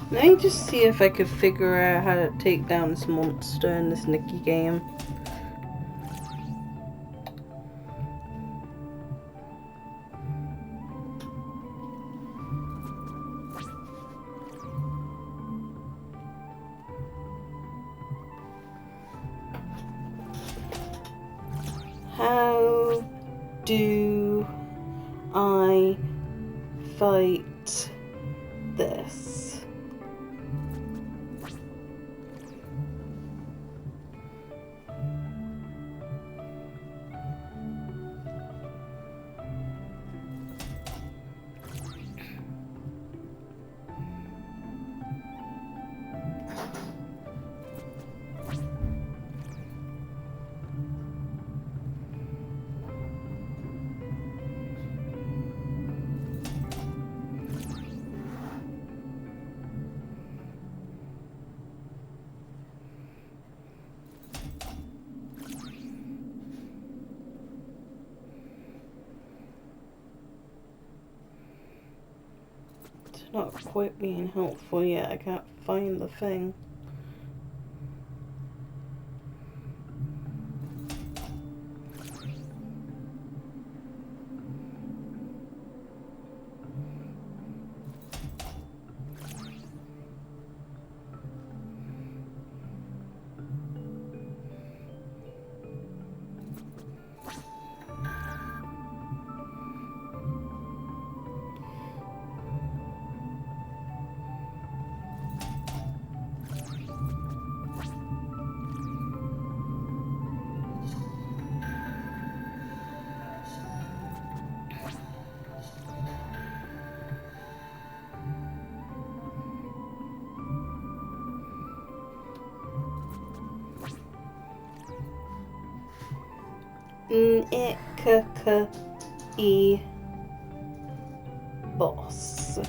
Let me just see if I could figure out how to take down this monster in this Nikki game. How do I fight this? not quite being helpful yet. I can't find the thing. Nikki boss.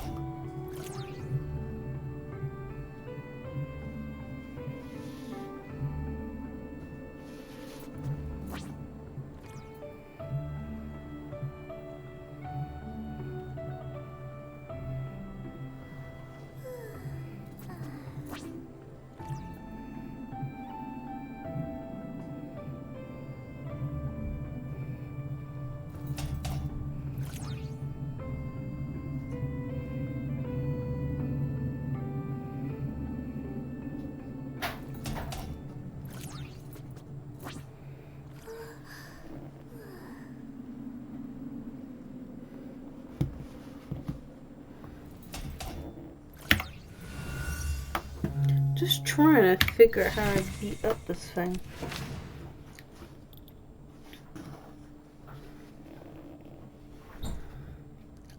Just trying to figure out how to beat up this thing.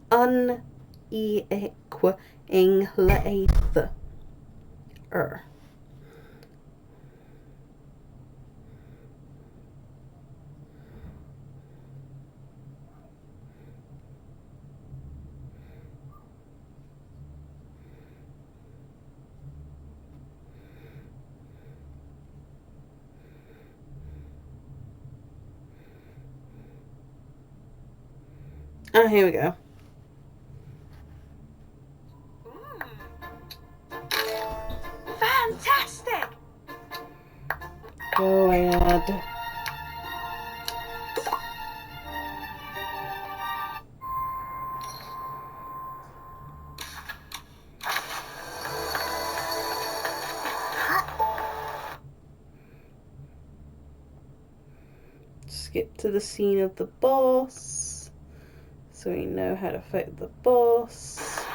Unequinglaeth. Oh, here we go. Fantastic! Go ahead. Skip to the scene of the boss, so we know how to fight the boss.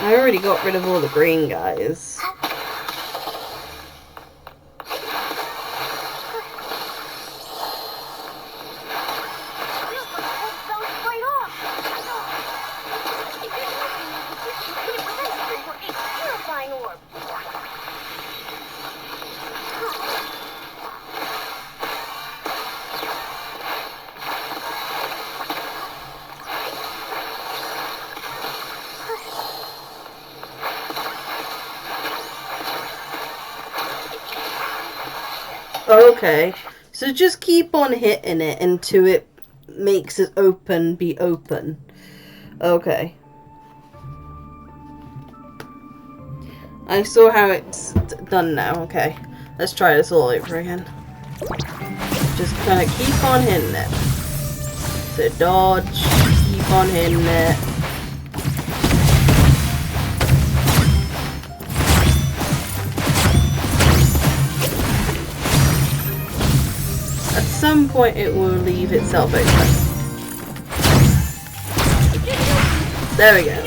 I already got rid of all the green guys. Okay, so just keep on hitting it until it makes it be open. Okay. I saw how it's done now. Okay, let's try this all over again. Just kind of keep on hitting it. So dodge, keep on hitting it. At some point it will leave itself open. There we go.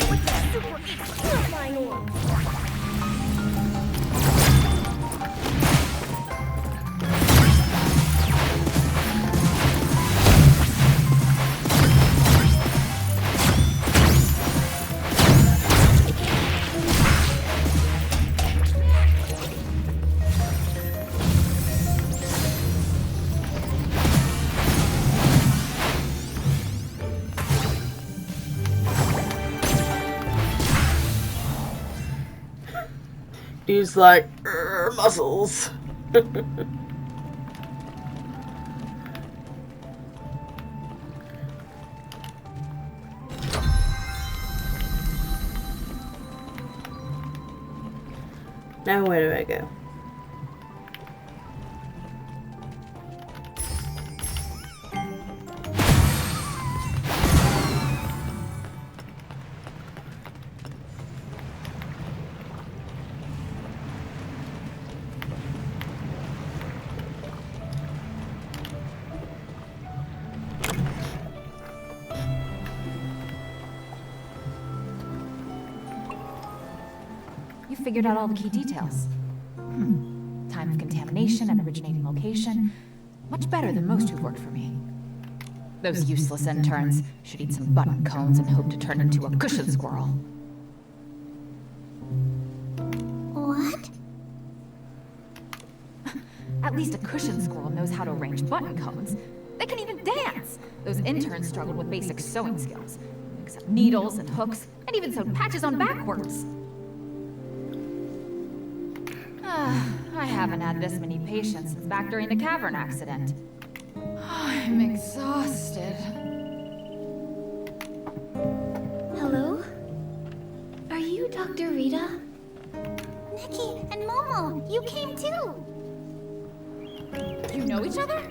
Dude's like, muscles. Now where do I go? You figured out all the key details. Time of contamination and originating location. Much better than most who've worked for me. Those useless interns should eat some button cones and hope to turn into a cushion squirrel. What? At least a cushion squirrel knows how to arrange button cones. They can even dance! Those interns struggled with basic sewing skills. Except needles and hooks, and even sewed patches on backwards. I haven't had this many patients since back during the cavern accident. I'm exhausted. Hello? Are you Dr. Rita? Nikki and Momo, you came too! You know each other?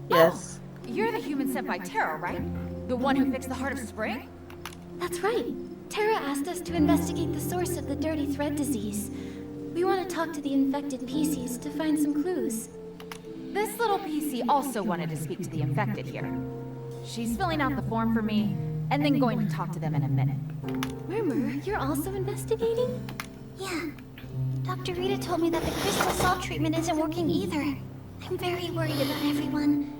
Yes. Oh, you're the human sent by Tara, right? The one who fixed the Heart of Spring? That's right. Tara asked us to investigate the source of the dirty thread disease. We want to talk to the infected PCs to find some clues. This little PC also wanted to speak to the infected here. She's filling out the form for me, and then going to talk to them in a minute. Murmur, you're also investigating? Yeah. Dr. Rita told me that the crystal salt treatment isn't working either. I'm very worried about everyone.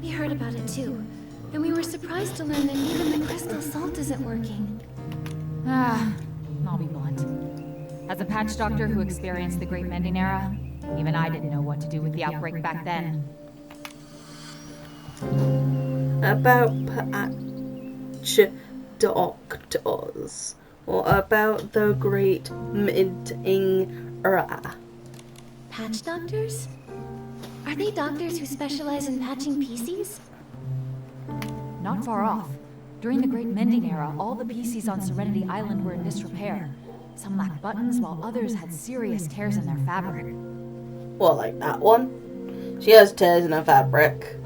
We heard about it too. And we were surprised to learn that even the crystal salt isn't working. I'll be blunt. As a patch doctor who experienced the Great Mending Era, even I didn't know what to do with the outbreak back then. About patch doctors. Or about the Great Mending Era. Patch doctors? Are they doctors who specialize in patching PCs? Not far off. During the Great Mending Era, all the PCs on Serenity Island were in disrepair. Some lacked buttons, while others had serious tears in their fabric. Well, like that one. She has tears in her fabric.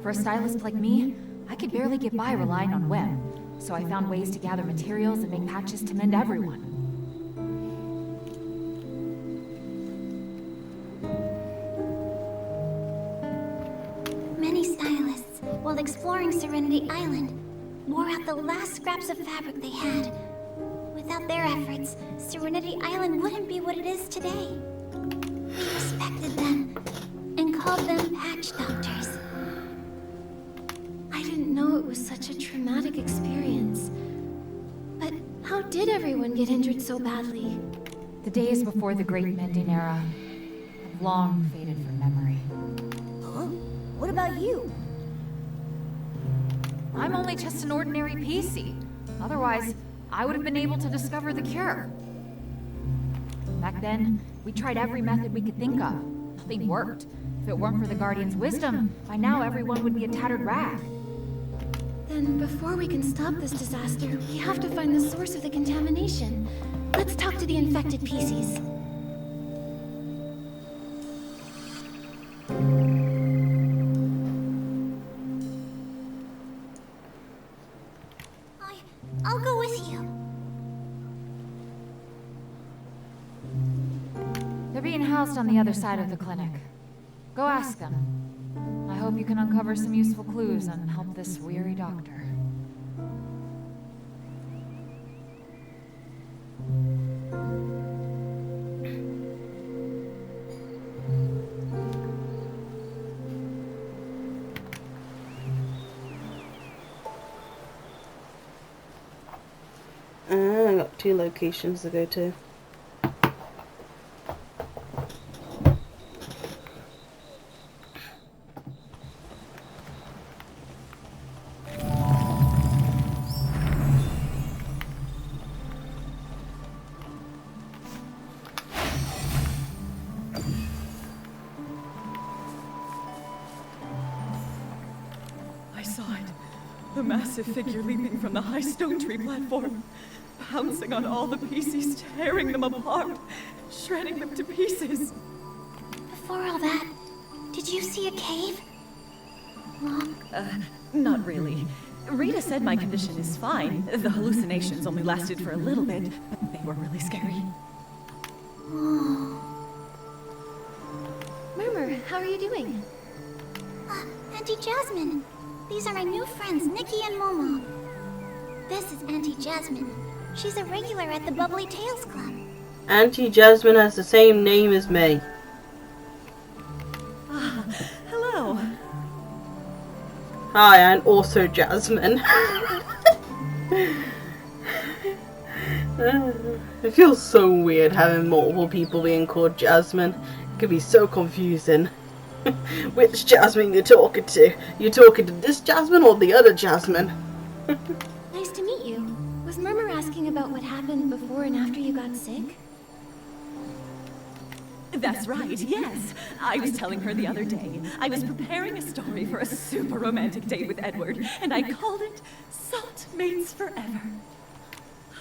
For a stylist like me, I could barely get by relying on web, so I found ways to gather materials and make patches to mend everyone. Many stylists, while exploring Serenity Island, wore out the last scraps of fabric they had. Without their efforts, Serenity Island wouldn't be what it is today. We respected them and called them patch doctors. I didn't know it was such a traumatic experience. But how did everyone get injured so badly? The days before the Great Mending Era have long faded from memory. Huh? What about you? I'm only just an ordinary PC. Otherwise, I would have been able to discover the cure. Back then, we tried every method we could think of. Nothing worked. If it weren't for the Guardian's wisdom, by now everyone would be a tattered rag. Then, before we can stop this disaster, we have to find the source of the contamination. Let's talk to the infected PCs. I'll go with you. They're being housed on the other side of the clinic. Go ask them. I hope you can uncover some useful clues and help this weary doctor. I got 2 locations to go to. saw it. The massive figure leaping from the high stone tree platform, pouncing on all the PCs, tearing them apart, shredding them to pieces. Before all that, did you see a cave? Mom? Not really. Rita said my condition is fine. The hallucinations only lasted for a little bit, but they were really scary. Murmur, how are you doing? Auntie Jasmine. These are my new friends, Nikki and Momo. This is Auntie Jasmine. She's a regular at the Bubbly Tales Club. Auntie Jasmine has the same name as me. Hello. Hi, I'm also Jasmine. It feels so weird having multiple people being called Jasmine. It can be so confusing. Which Jasmine you talking to? You talking to this Jasmine or the other Jasmine? Nice to meet you. Was Murmur asking about what happened before and after you got sick? That's right, yes. I was telling her the other day. I was preparing a story for a super romantic date with Edward, and I called it Salt Mates Forever.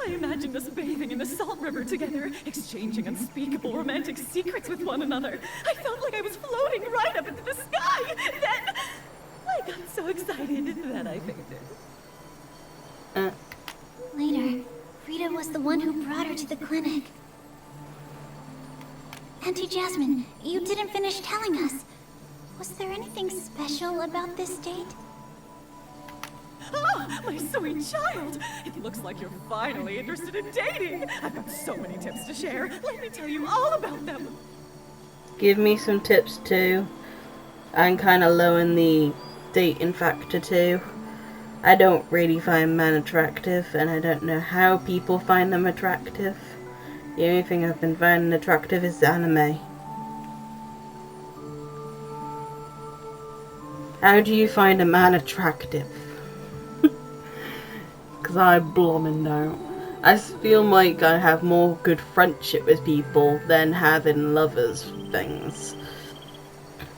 I imagined us bathing in the Salt River together, exchanging unspeakable romantic secrets with one another. I felt like I was floating right up into the sky. Then I got so excited that I fainted. Later, Rita was the one who brought her to the clinic. Auntie Jasmine, you didn't finish telling us. Was there anything special about this date? Ah, my sweet child! It looks like you're finally interested in dating. I've got so many tips to share. Let me tell you all about them. Give me some tips too. I'm kind of low in the dating factor too. I don't really find men attractive, and I don't know how people find them attractive. The only thing I've been finding attractive is anime. How do you find a man attractive? Because I blooming don't. I feel like I have more good friendship with people than having lovers things.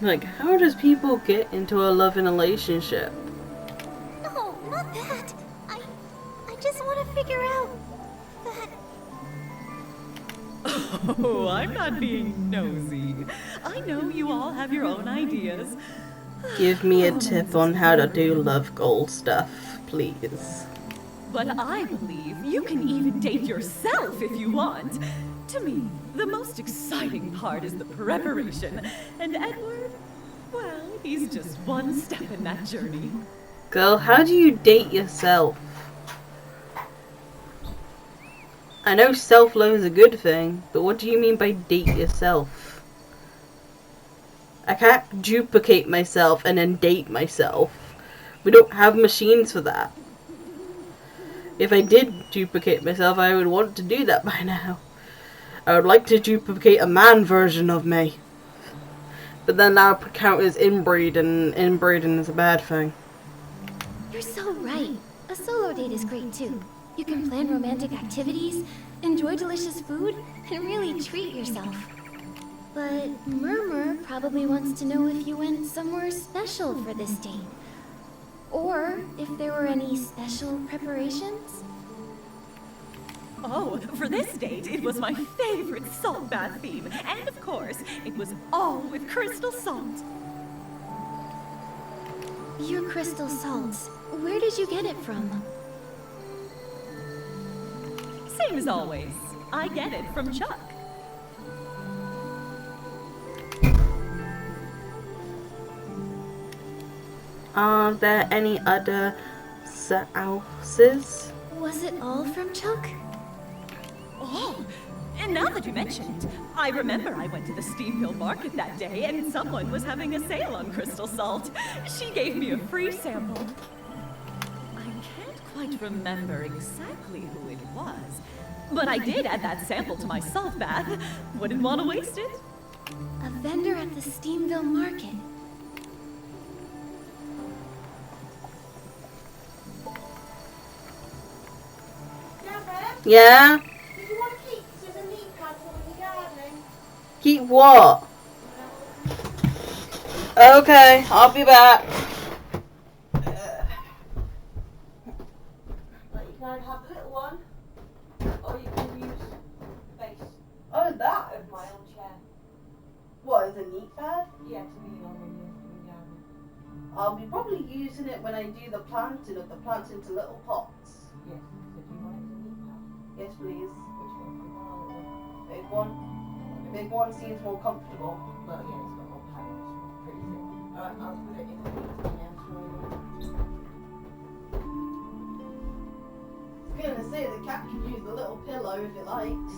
Like, how does people get into a loving relationship? No, not that. I just want to figure out that... Oh, I'm not being nosy. I know you all have your own ideas. Give me a tip on how to do love goal stuff, please. But I believe you can even date yourself if you want. To me, the most exciting part is the preparation. And Edward, well, he's just one step in that journey. Girl, how do you date yourself? I know self-love is a good thing, but what do you mean by date yourself? I can't duplicate myself and then date myself. We don't have machines for that. If I did duplicate myself, I would want to do that by now. I would like to duplicate a man version of me. But then that would count as inbreed, and inbreeding is a bad thing. You're so right. A solo date is great too. You can plan romantic activities, enjoy delicious food, and really treat yourself. But Murmur probably wants to know if you went somewhere special for this date. Or if there were any special preparations? Oh, for this date, it was my favorite salt bath theme. And of course, it was all with crystal salt. Your crystal salts, where did you get it from? Same as always. I get it from Chuck. Are there any other houses? Was it all from Chuck? Oh, and now that you mention it, I remember I went to the Steamville market that day and someone was having a sale on crystal salt. She gave me a free sample. I can't quite remember exactly who it was, but I did add that sample to my salt bath. Wouldn't want to waste it. A vendor at the Steamville market. Yeah? Did you want to keep the meat castle in the garden? Keep what? Okay, I'll be back. I'll be probably using it when I do the planting of the plants into little pots. Yes. So do you want it to be now? Yes, please. Which one? Do you want a little one? Big one. The big one seems more comfortable. Well, yeah, it's got more panels. Pretty thick. Alright, I'll put it in the container for you. I was gonna say the cat can use the little pillow if it likes.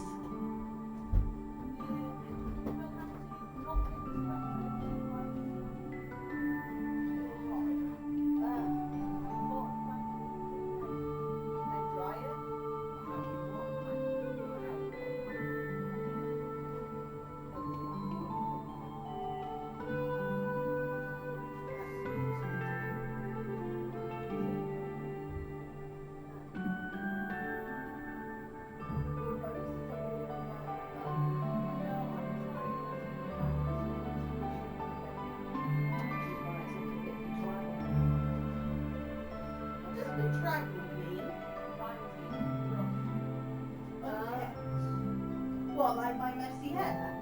What, like my messy hair?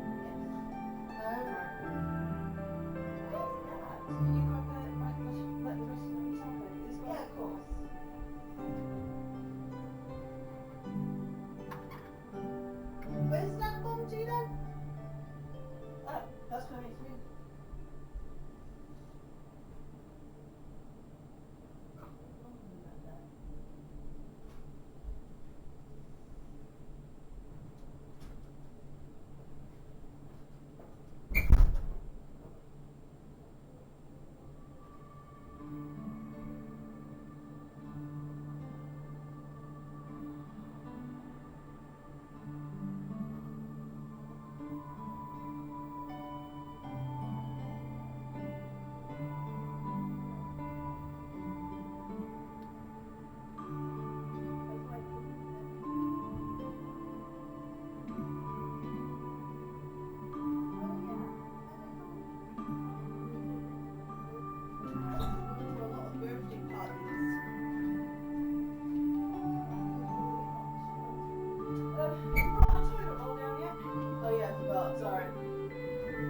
Yeah, of course. Where's that gone to then? Oh, that's where it's moved.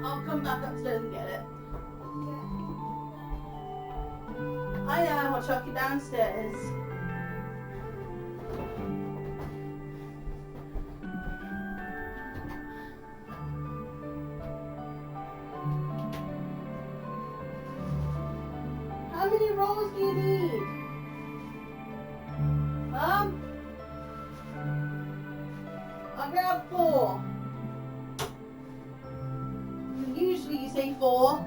I'll come back upstairs and get it. I am, I'll chuck it downstairs. How many rolls do you need? I'll grab 4. Usually you say 4.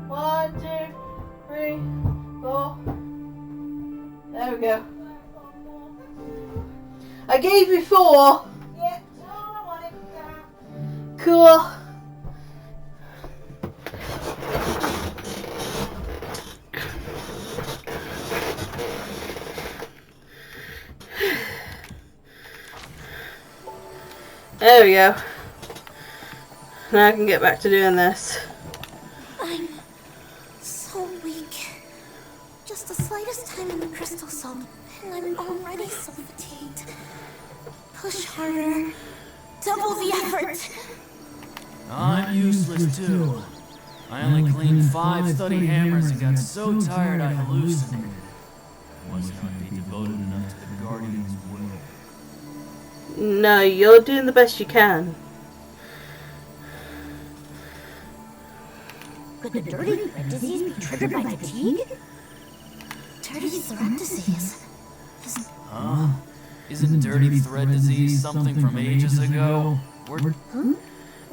1, 2, 3, 4. There we go. I gave you 4. Yeah, I want it. Cool. There we go. Now I can get back to doing this. I'm so weak. Just the slightest time in the crystal salt, and I'm already so fatigued. Push harder. Double the effort. I'm useless too. I only cleaned 5 study hammers and got so tired I hallucinated. I must not be devoted enough to the Guardian's will. No, you're doing the best you can. Could the dirty thread disease be triggered by fatigue? Dirty thread disease? Huh? Isn't dirty thread disease something from ages ago? Huh?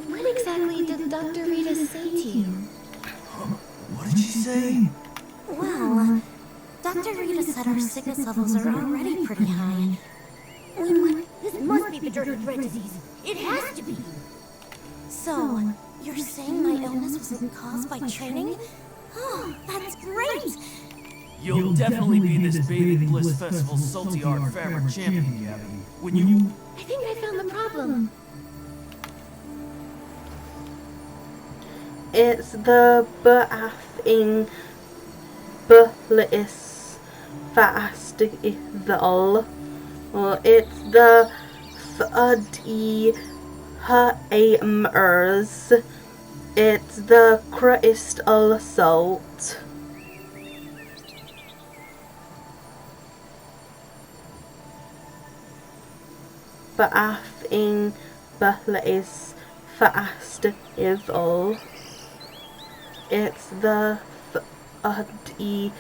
What exactly did Dr. Rita say to you? What did she say? Well, Dr. Rita said our sickness levels are already pretty high. This must be the dirty thread disease. It has to be. So, you're saying my illness wasn't caused by training? Oh, that's great! You'll definitely be this Bathing Bliss Festival Salty Art Fabric champion, Gabby. When you... I think I found the problem. It's the Bathing Bliss Festival. Or it's the Study Hammers It's the crystal salt. Bath in Butler's fast evil. It's the Thuddy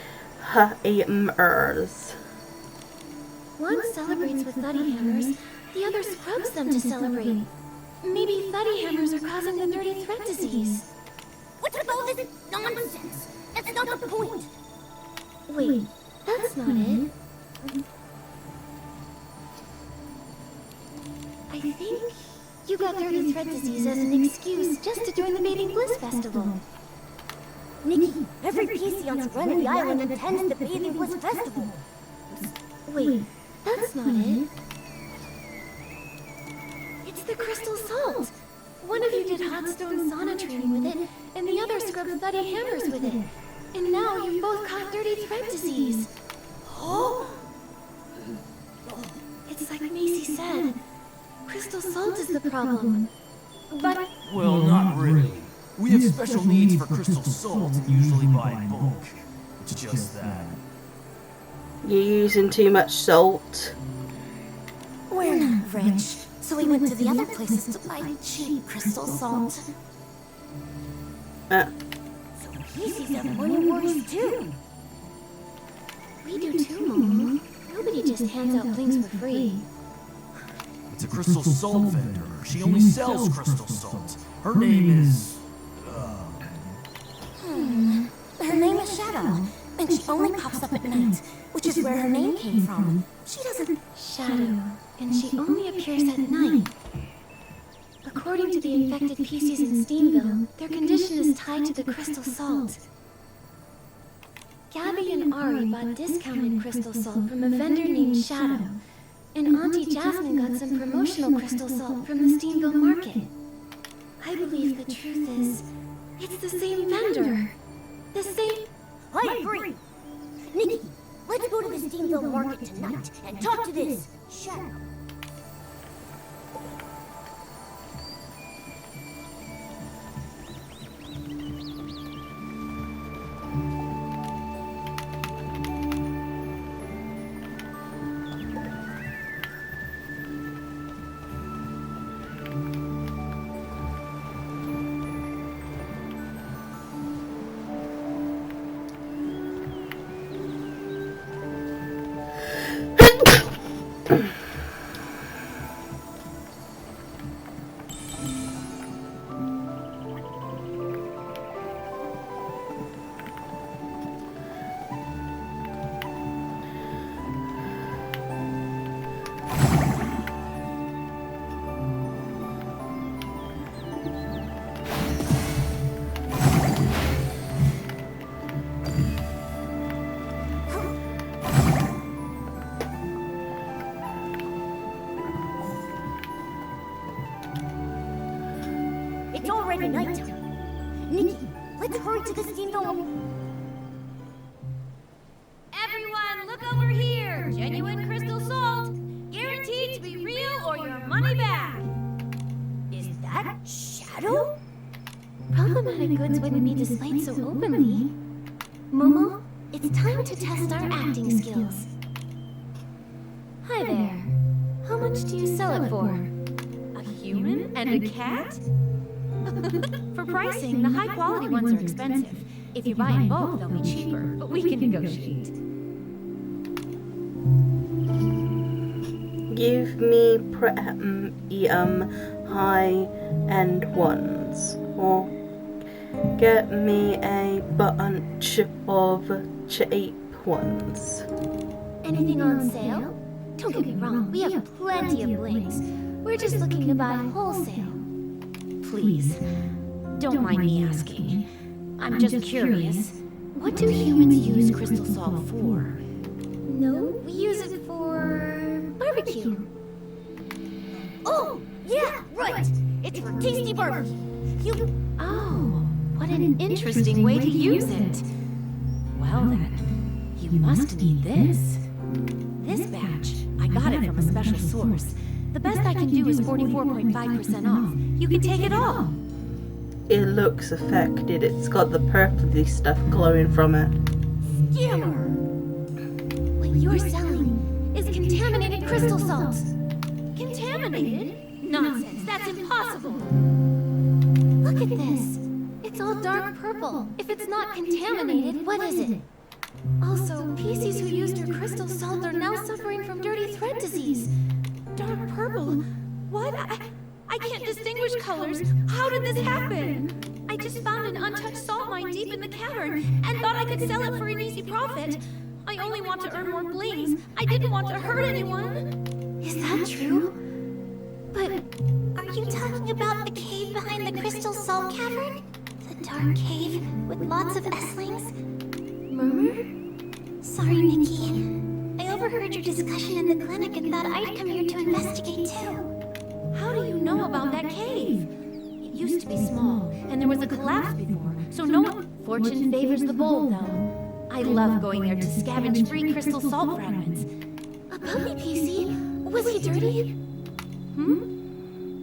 Hammers. One celebrates with thuddy hammers, the other scrubs them to celebrate. Maybe thuddy hammers are causing the dirty thread disease. What's with all this nonsense? That's not the point. Wait, that's not it. I think you got dirty thread disease as an excuse just to join the Bathing Bliss Festival. Nikki, every PC on Serenity Island attends the Bathing Bliss Festival. Wait, that's not it. It's the crystal salt. One of you did hot stone sauna training with it, and the other scrubbed thuddy hammers with it. And now you've both caught dirty thread disease. Oh! It's like Macy said. Crystal salt is the problem. But... Well, not really. We have special needs for crystal salt and usually buy in bulk. It's just that. You're using too much salt. We're not rich, so we went to the other places to buy cheap crystal salt. So PCs have money worries too. We do too, Momo. Nobody just hands out things for free. It's a crystal salt vendor. She only sells crystal salt. Her name is... Her name is Shadow, and she only pops up at night, which is where her name came from. She doesn't... Shadow, and she only appears at night. According to the infected PCs in Steamville, their condition is tied to the crystal salt. Gabby and Ari bought discounted crystal salt from a vendor named Shadow, and Auntie Jasmine got some promotional crystal salt from the Steamville market. I believe the truth is, it's the same vendor. The same... I agree! Nikki, let's go to the Steamville market tonight and talk to this Shadow. It's already nighttime. Nikki, let's hurry to the Steamville. Everyone, look over here! Genuine crystal salt! Guaranteed to be real or your money back! Is that Shadow? Problematic goods wouldn't be displayed so openly. Momo, it's time to test our acting skills. Hi there. How much do you sell it for? A human and a cat? For pricing, the high-quality ones are expensive. If you buy in bulk, they'll be cheaper, but we can negotiate. Give me premium high-end ones, or get me a bunch of cheap ones. Anything on sale? Don't get me wrong, we have plenty of blings. We're just looking to buy wholesale. Please, don't mind me asking. I'm just curious. What do humans use crystal salt for? No, we use it for barbecue. Oh, yeah, right. It's for tasty barbecue. Oh, what an interesting way to use it. Well then, you must need this. This batch, I got it from a special source. The best I can do is 44.5% off. You can take it all. It looks affected. It's got the purpley stuff glowing from it. Scammer! What you're selling is contaminated crystal salt. Contaminated? Nonsense, that's impossible. Look at this. It's all dark purple. If it's not contaminated, what is it? Also, PCs who used your crystal salt are now suffering from dirty thread disease. Dark purple? What? I can't distinguish colors. How did this happen? I just found an untouched salt mine deep in the cavern and thought I could sell it for an easy profit. I only want to earn more blings. I didn't want to hurt anyone. Is that true? But Are you talking about the cave behind the crystal salt cavern? The dark cave with lots of Esslings? Murmur? Sorry, Nikki. I overheard your discussion in the clinic and thought I'd come here to investigate too. How do you know about that cave? It used to be small, and there was a collapse before, so no one... Fortune favors the bold, though. I love going there to scavenge free crystal salt fragments. A puppy PC? Was he dirty?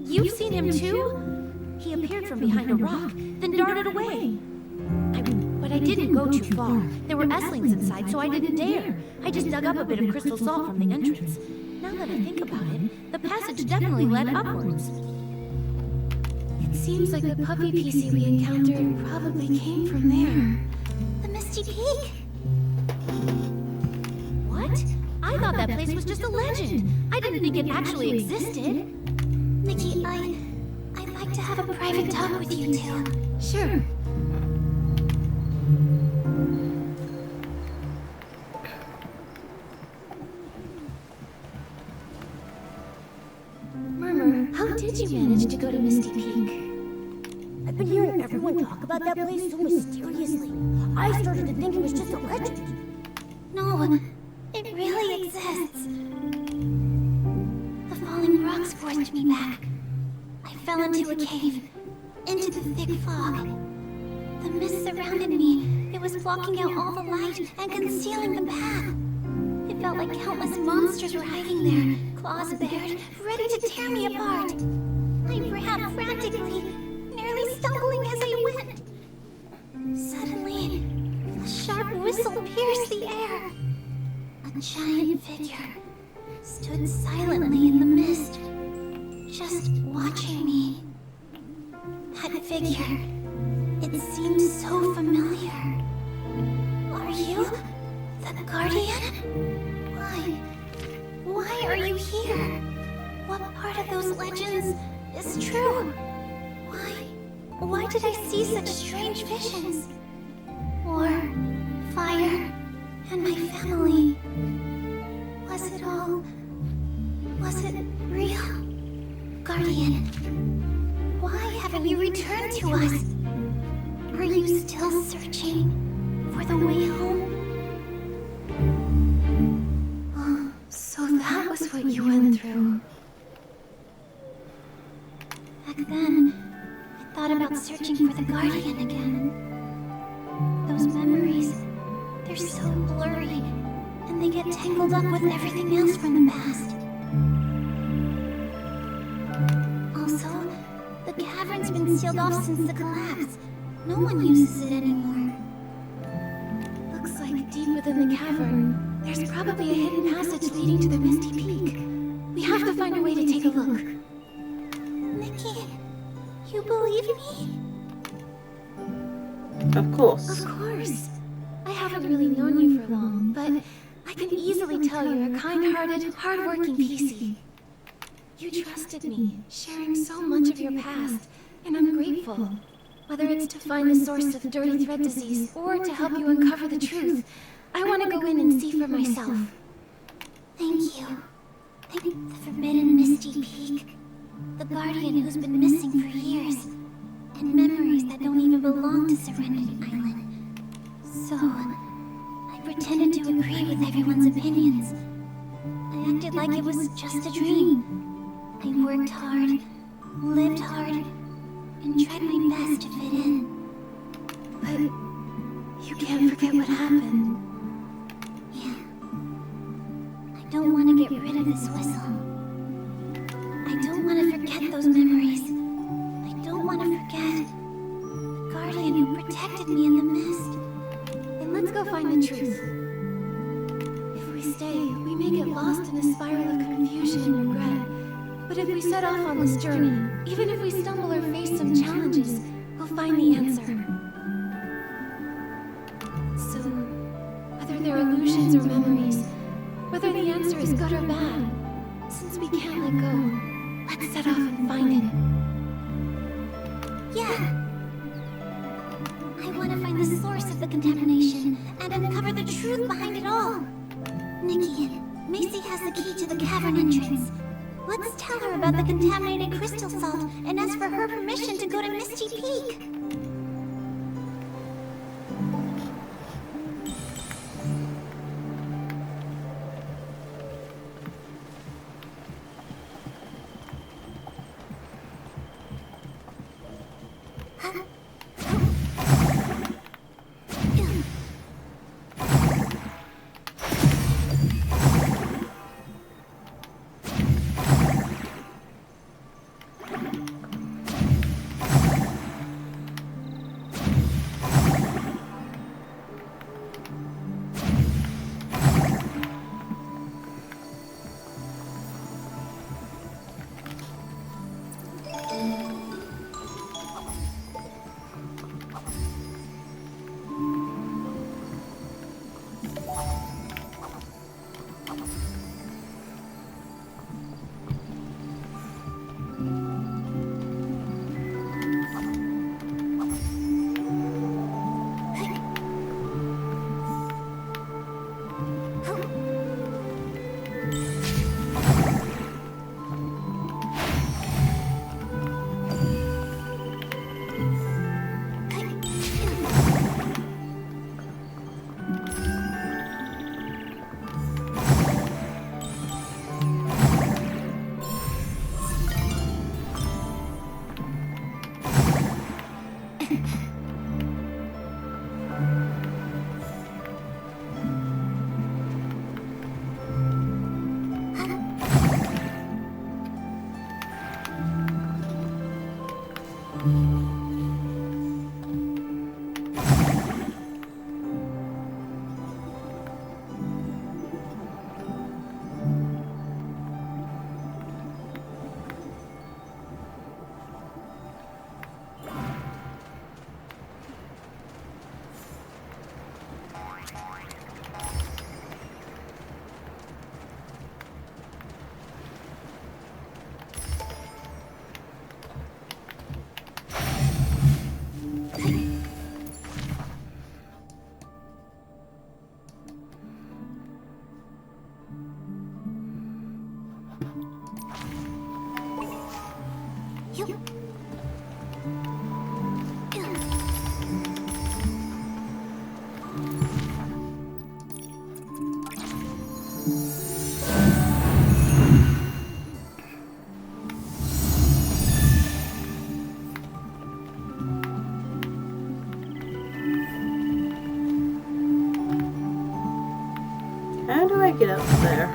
You've seen him too? He appeared from behind a rock, then darted away. But I didn't go too far. There were Esslings inside, so I didn't dare. I just dug up a bit of crystal salt from the entrance. Now that I think about it, the passage definitely led upwards. It seems like the puppy PC we encountered probably came from there. The Misty Peak? What? I thought that place was just a legend. I didn't think it actually existed. Nikki, I'd like to have a private talk with you two. Sure. Murmur, how did you manage to go to Misty Peak? I've been hearing everyone talk about that place so mysteriously. I started to think it was just a legend. No, it really exists. The falling rocks forced me back. I fell into a cave, into the thick fog. The mist surrounded me. It was blocking out all the light and concealing the path. It felt like countless monsters were hiding there, claws bared, ready to tear me apart. I ran frantically, nearly stumbling as I went. Suddenly, a sharp whistle pierced the air. A giant figure stood silently in the mist, just watching me. That figure, it seemed so familiar. Are you the Guardian? Why are you here? What part of those legends is true? Why did I see such strange visions? War, fire, and my family. Was it real? Guardian, why haven't you returned to us? Are you still searching for the way home? So that was what you went through. Back then, I thought about searching for the Guardian again. Those memories, they're so blurry, and they get tangled up with everything else from the past. Also, the cavern's been sealed off since the collapse. No one uses it anymore. Looks like deep within the cavern, there's probably a hidden passage leading to the Misty Peak. We have to find a way to take a look. Nikki, you believe me? Of course. Of course. I haven't really known you for long, but I can easily tell you're a kind-hearted, hard-working PC. You trusted me, sharing so much of your past, and I'm grateful. Whether it's to find the source of dirty thread disease or to help you uncover the truth, I want to go in and see for myself. Thank you. The forbidden Misty Peak. The Guardian who's been missing for years. And memories that don't even belong to Serenity Island. So, I pretended to agree with everyone's opinions. I acted like it was just a dream. I worked hard, lived hard, and tried my best to fit in. But you can't forget what happened. Yeah. I don't want to get rid of this whistle. I don't want to forget those memories. I don't want to forget protected me in the mist. Then let's go find the truth. If we stay, we may get lost in a spiral of confusion and regret. But if we set off on this journey, even if we stumble or face some challenges, we'll find the answer. So, whether they're illusions or memories, whether the answer is good or bad, since we can't let go, let's set off and find it. Yeah. I want to find the source of the contamination and uncover the truth behind it all. Nikki, Macy has the key to the cavern entrance. Let's tell her about the contaminated crystal salt and ask for her permission to go to Misty Peak. How do I get up there?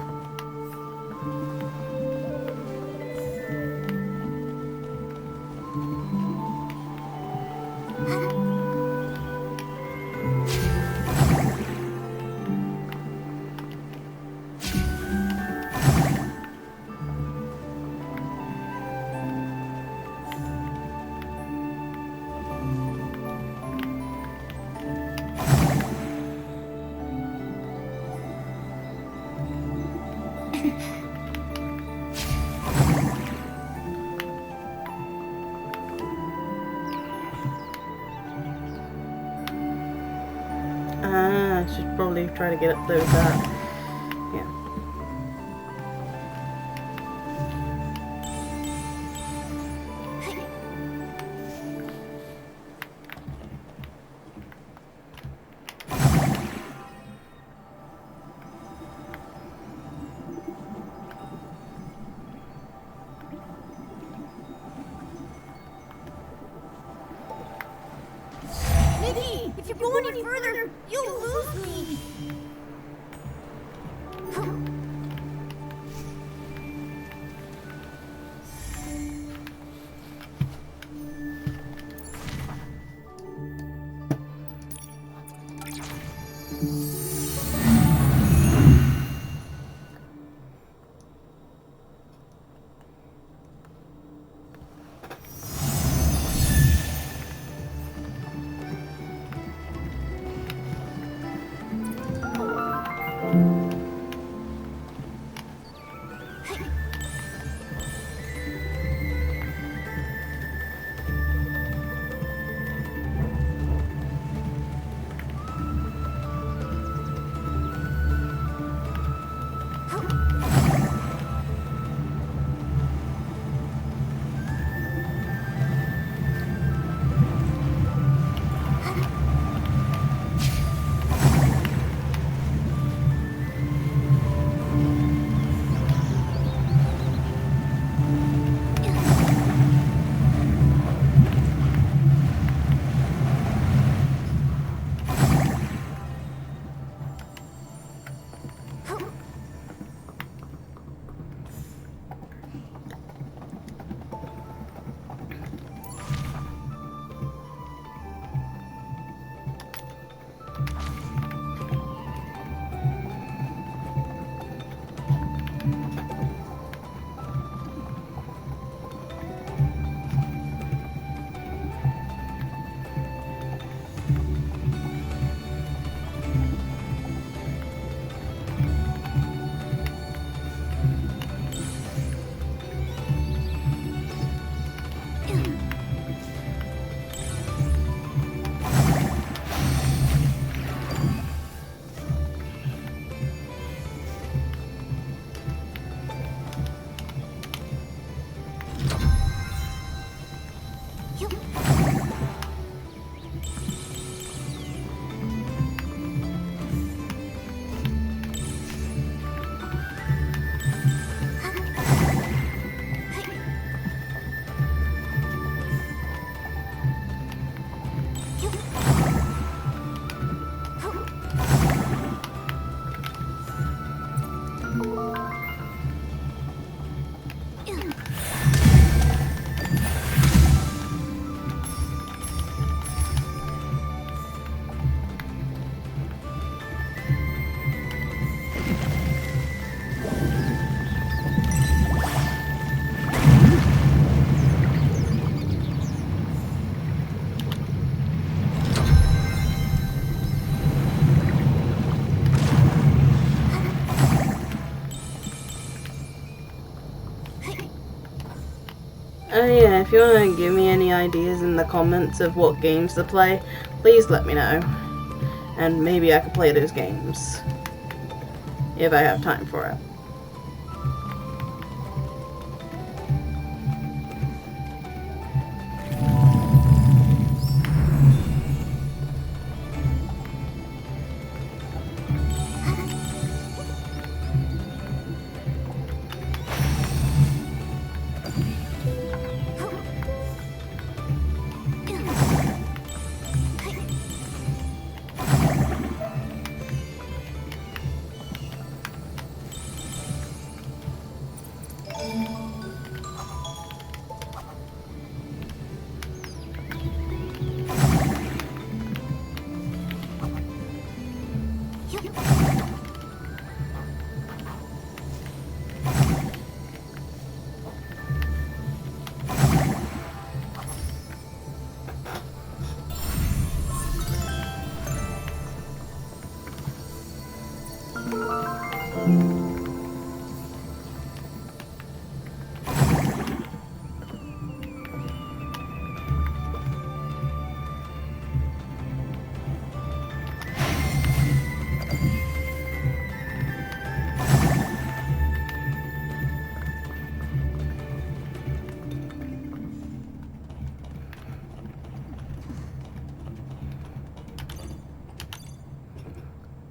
I should probably try to get up there with that. Yeah. Nikki, if you go any further, you'll lose me. if you want to give me any ideas in the comments of what games to play, please let me know. And maybe I could play those games. If I have time for it.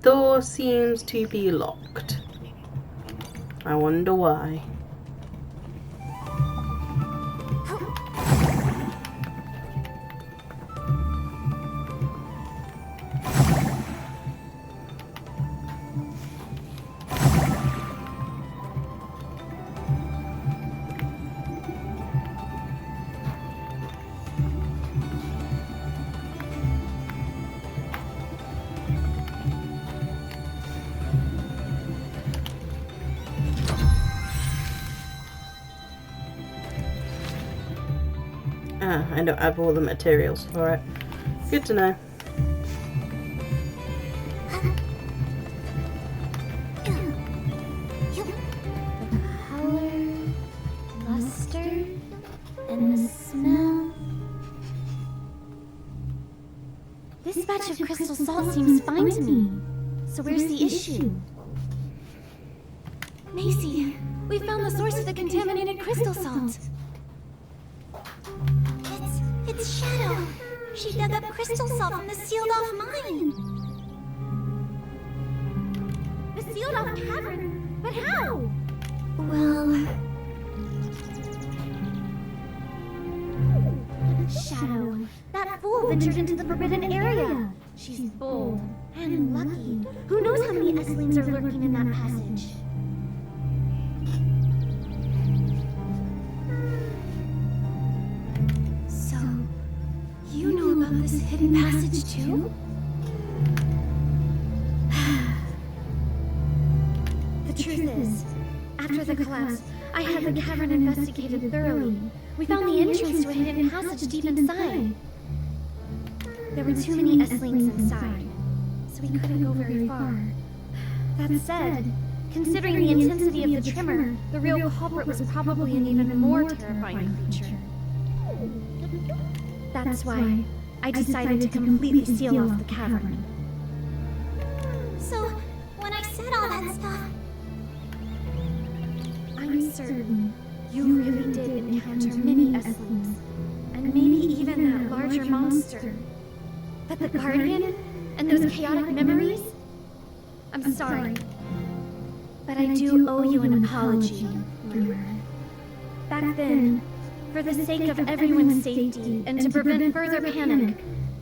Door seems to be locked. I wonder why. I don't have all the materials for it. Good to know. The color, luster, and the smell. This batch of crystal salt seems fine to me. So where's the issue? Macy, we found the source of the contaminated crystal salt. It's Shadow. She dug up crystal salt from the sealed-off mine. The sealed-off cavern? But how? Well, Shadow, that fool ventured into the forbidden area. She's bold and lucky. Who knows how many S-lings are lurking in that passage? You know about this hidden passage too? The truth is, after the collapse, I had the cavern investigated thoroughly. We found the entrance to a hidden passage deep inside. There were too many S-lings inside, so we couldn't go very far. That said, considering the intensity of the tremor, the real culprit was probably an even more terrifying creature. That's why I decided to completely seal off the cavern. so when I said all that stuff, I'm certain you really did encounter many S-lings, and maybe even that larger monster. But the Guardian and those chaotic memories? I'm sorry, but I do owe you an apology, Rumor. Back then, for the sake of everyone's safety and to prevent further panic,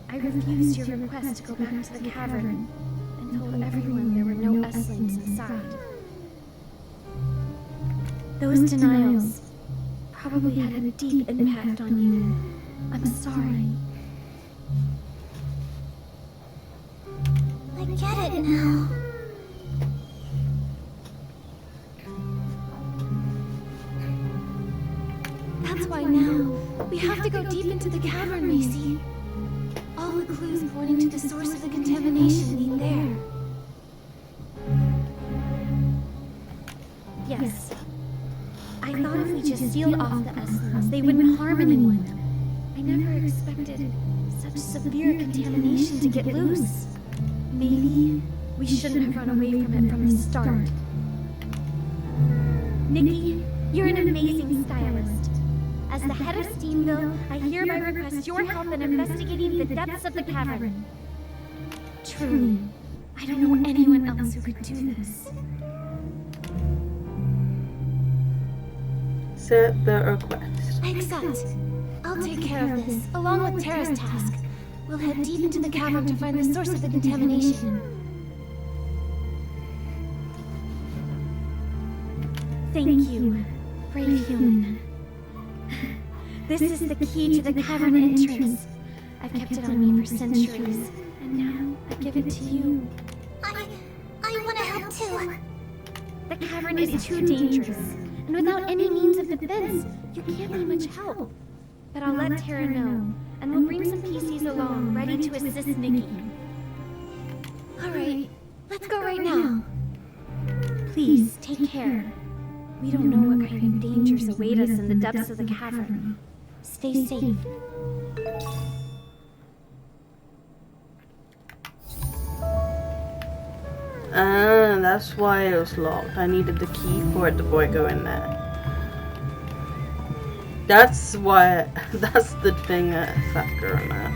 I refused your request to go back to the cavern and told everyone there were no S-lings inside. Those denials probably had a deep impact on you. I'm sorry. I get it now. That's why now we have to go deep into the cavern, Macy. All the clues pointing to the source of the contamination lead there. Yes. I thought if we just sealed off the S-lings, they wouldn't harm anyone. such severe contamination to get loose. Maybe we shouldn't have run away from it from the start. Nikki, you're an amazing stylist. As the head of Steamville, I hereby request your help in investigating the depths of the cavern. Truly, I don't know anyone else who could do this. Set the request. I accept. I'll take care of this, along with Tara's task. We'll head deep into the cavern to find the source of the contamination. Thank you, brave human. This is the key to the cavern entrance. I've kept it on me for centuries, and now I give it to you. I want to help too. The cavern is too dangerous, and without any means of defense, you can't be much help. But I'll let Tara know, and we'll bring some PCs along, ready to assist Nikki. Alright, let's go right now. Please, take care. We don't know what kind of dangers await us in the depths of the cavern. Stay safe. Ah, that's why it was locked. I needed the key for it before I go in there. That's why, that's the thing that factor in that.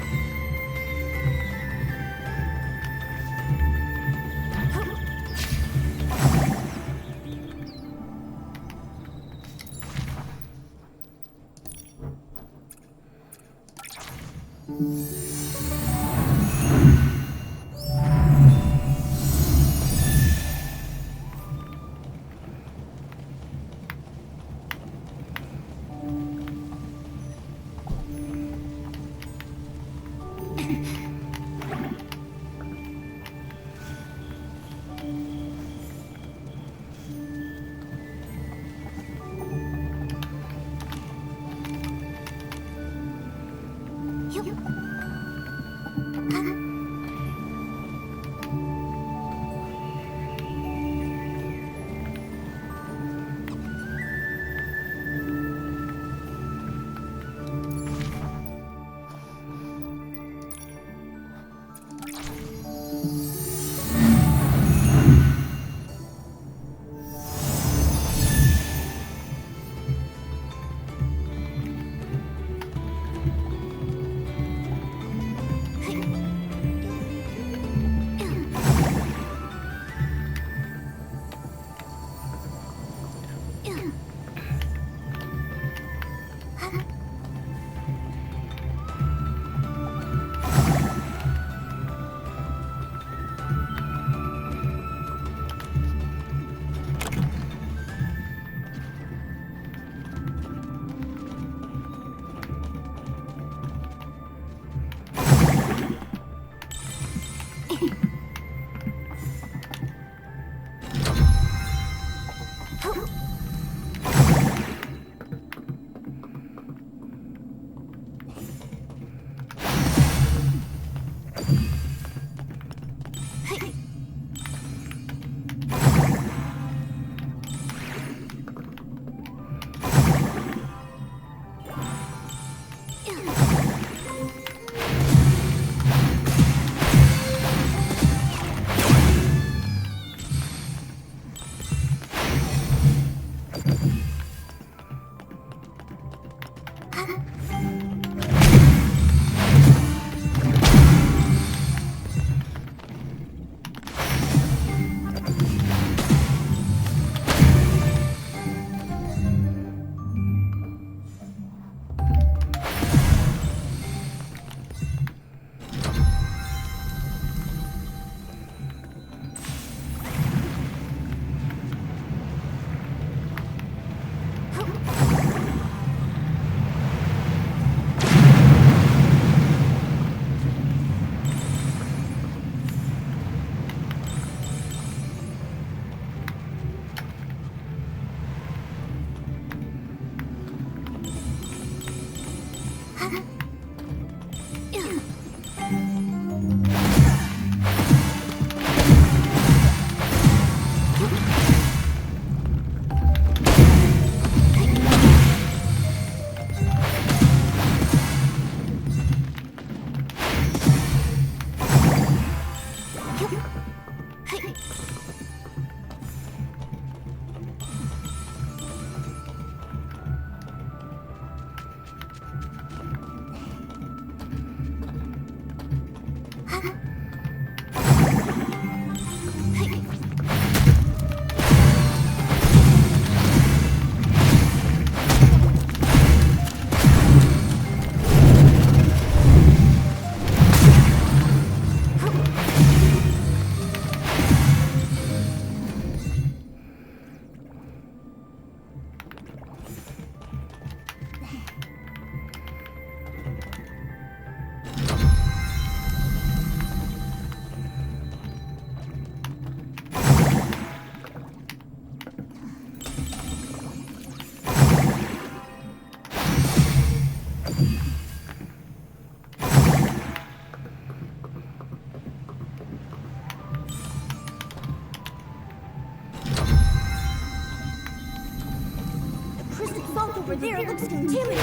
over there looks contaminated.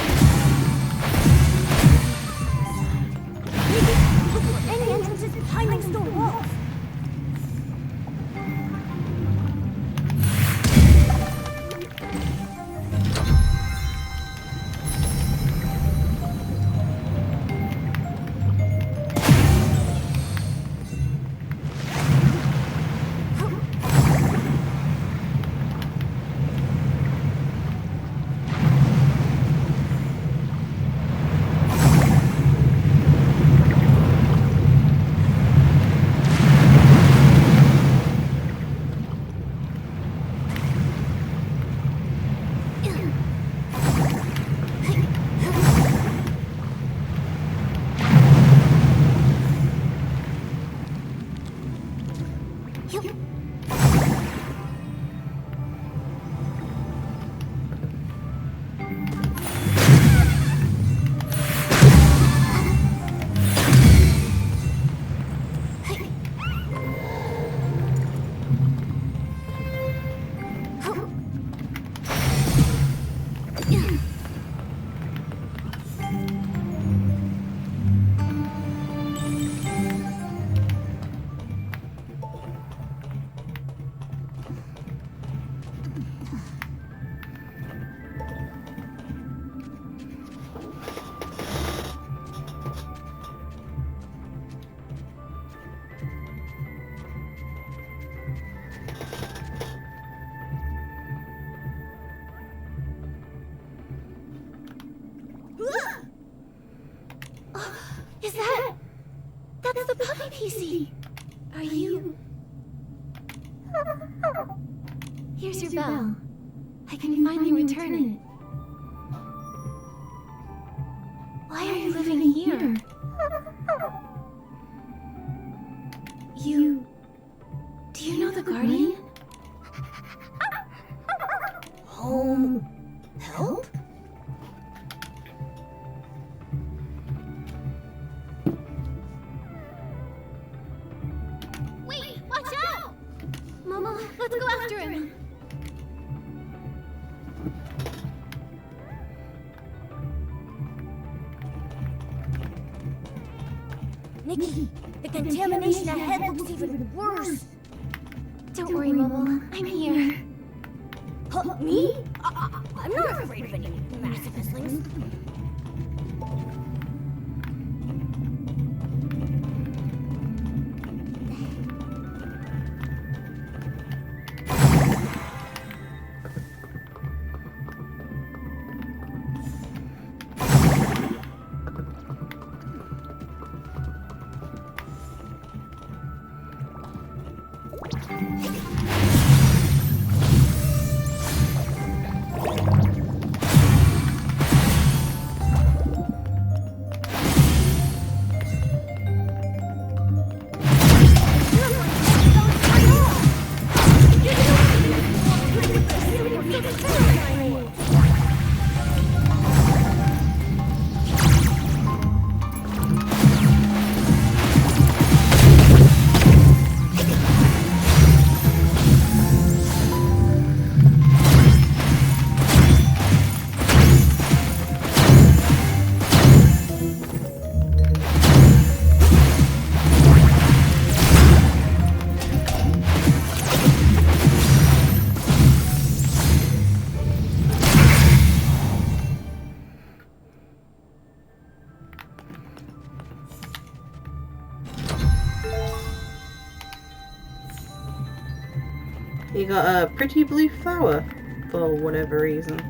Look for any entrances behind those stone walls. Is that... That's the puppy PC. Are you... Here's your bell. I can finally return it. Why are you living here? You... Do you know the Guardian? Home help? Wait, watch out! Mama, let's go after him. Nikki, the contamination ahead looks even worse. Don't worry, Momo. I'm here. Huh, me? I'm not afraid of any massive fizzlings. You got a pretty blue flower, for whatever reason.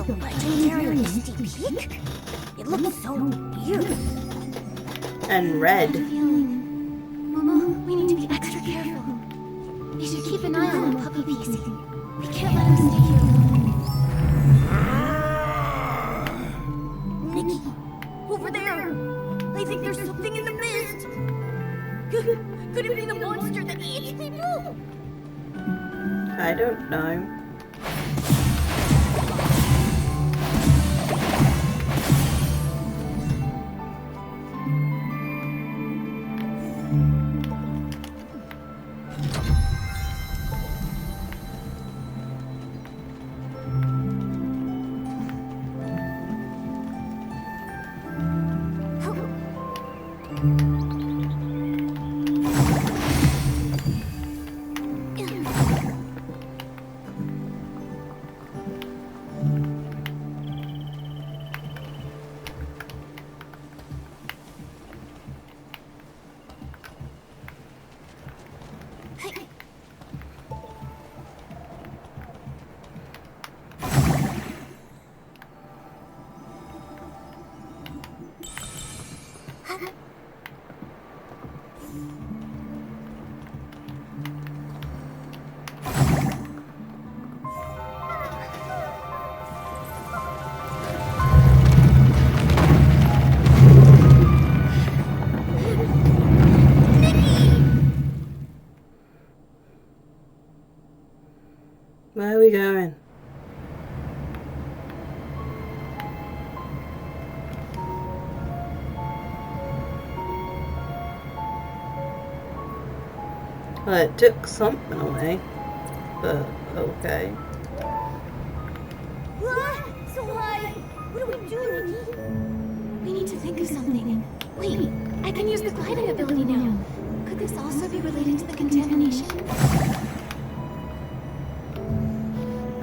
the legendary Misty Peak? It looks so weird. And red. Momo, we need to be extra careful. We should keep an eye on the puppy piece. We can't let him stay here alone. Nikki, over there. I think there's something in the mist. Could it be the monster that eats people? I don't know. Where are we going? Well, it took something away, but okay. So high. What do we do, Nikki? We need to think of something. Wait, I can use the gliding ability now. Could this also be related to the contamination?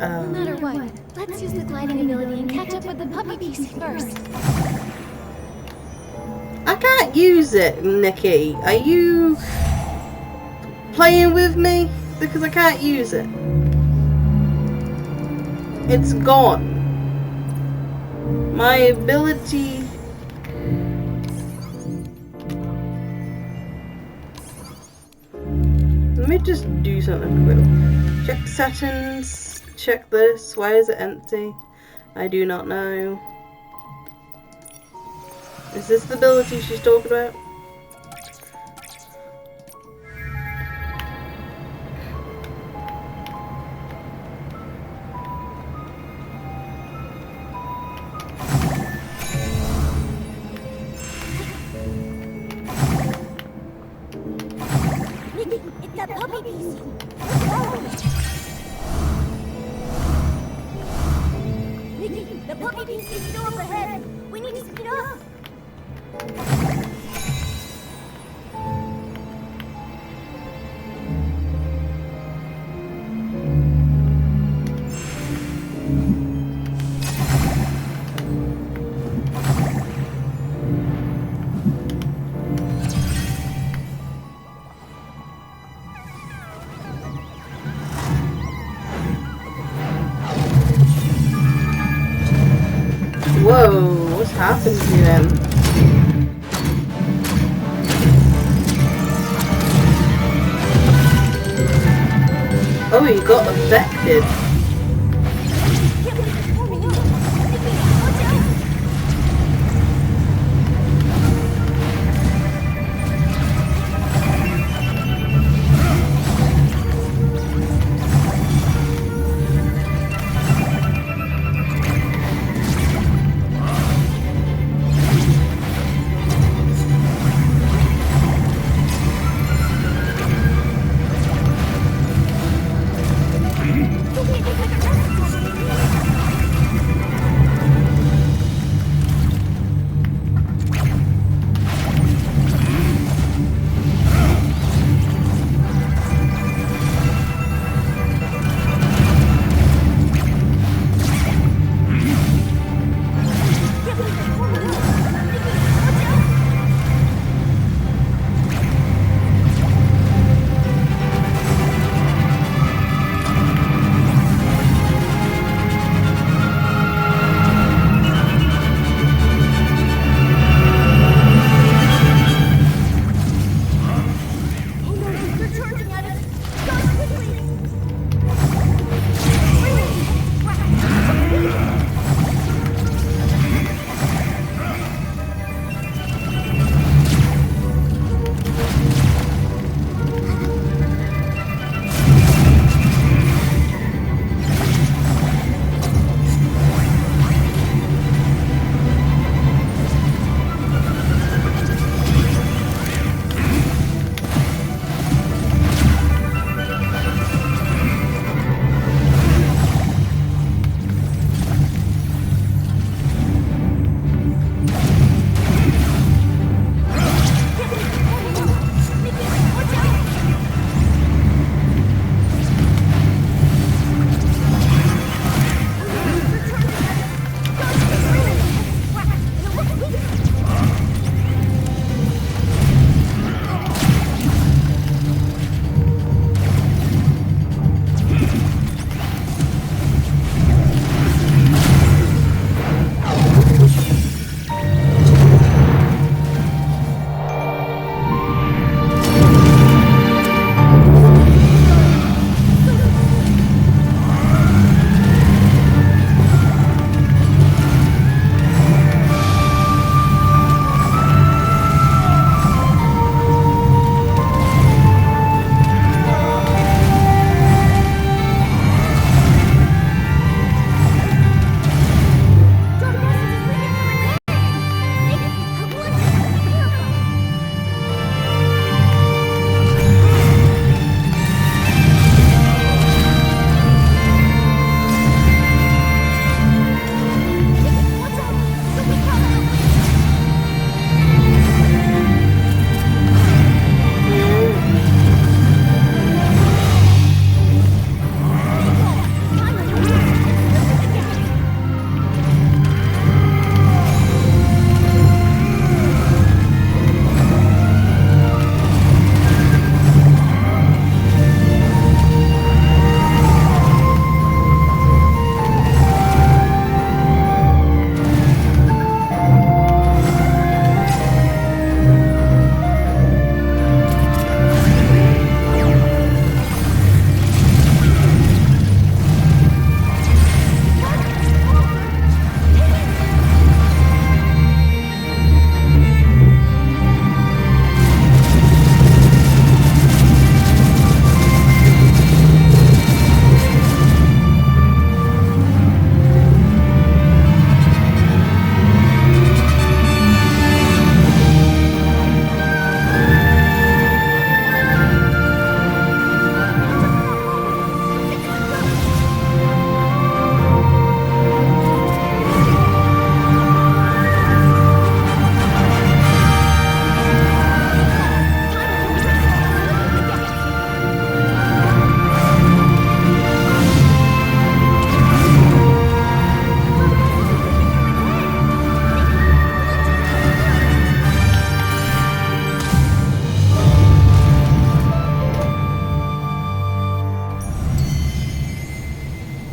No matter what, let's use the gliding ability and catch up with the puppy piece first. I can't use it, Nikki. Are you playing with me? Because I can't use it. It's gone. My ability... Let me just do something quick. Check settings. Check this. Why is it empty? I do not know. Is this the ability she's talking about? Nikki, it's that puppy piece. Let's follow it. Nikki, the puppy piece is still up ahead. We need to speed up. Whoa, what's happened to them? Oh, he got affected.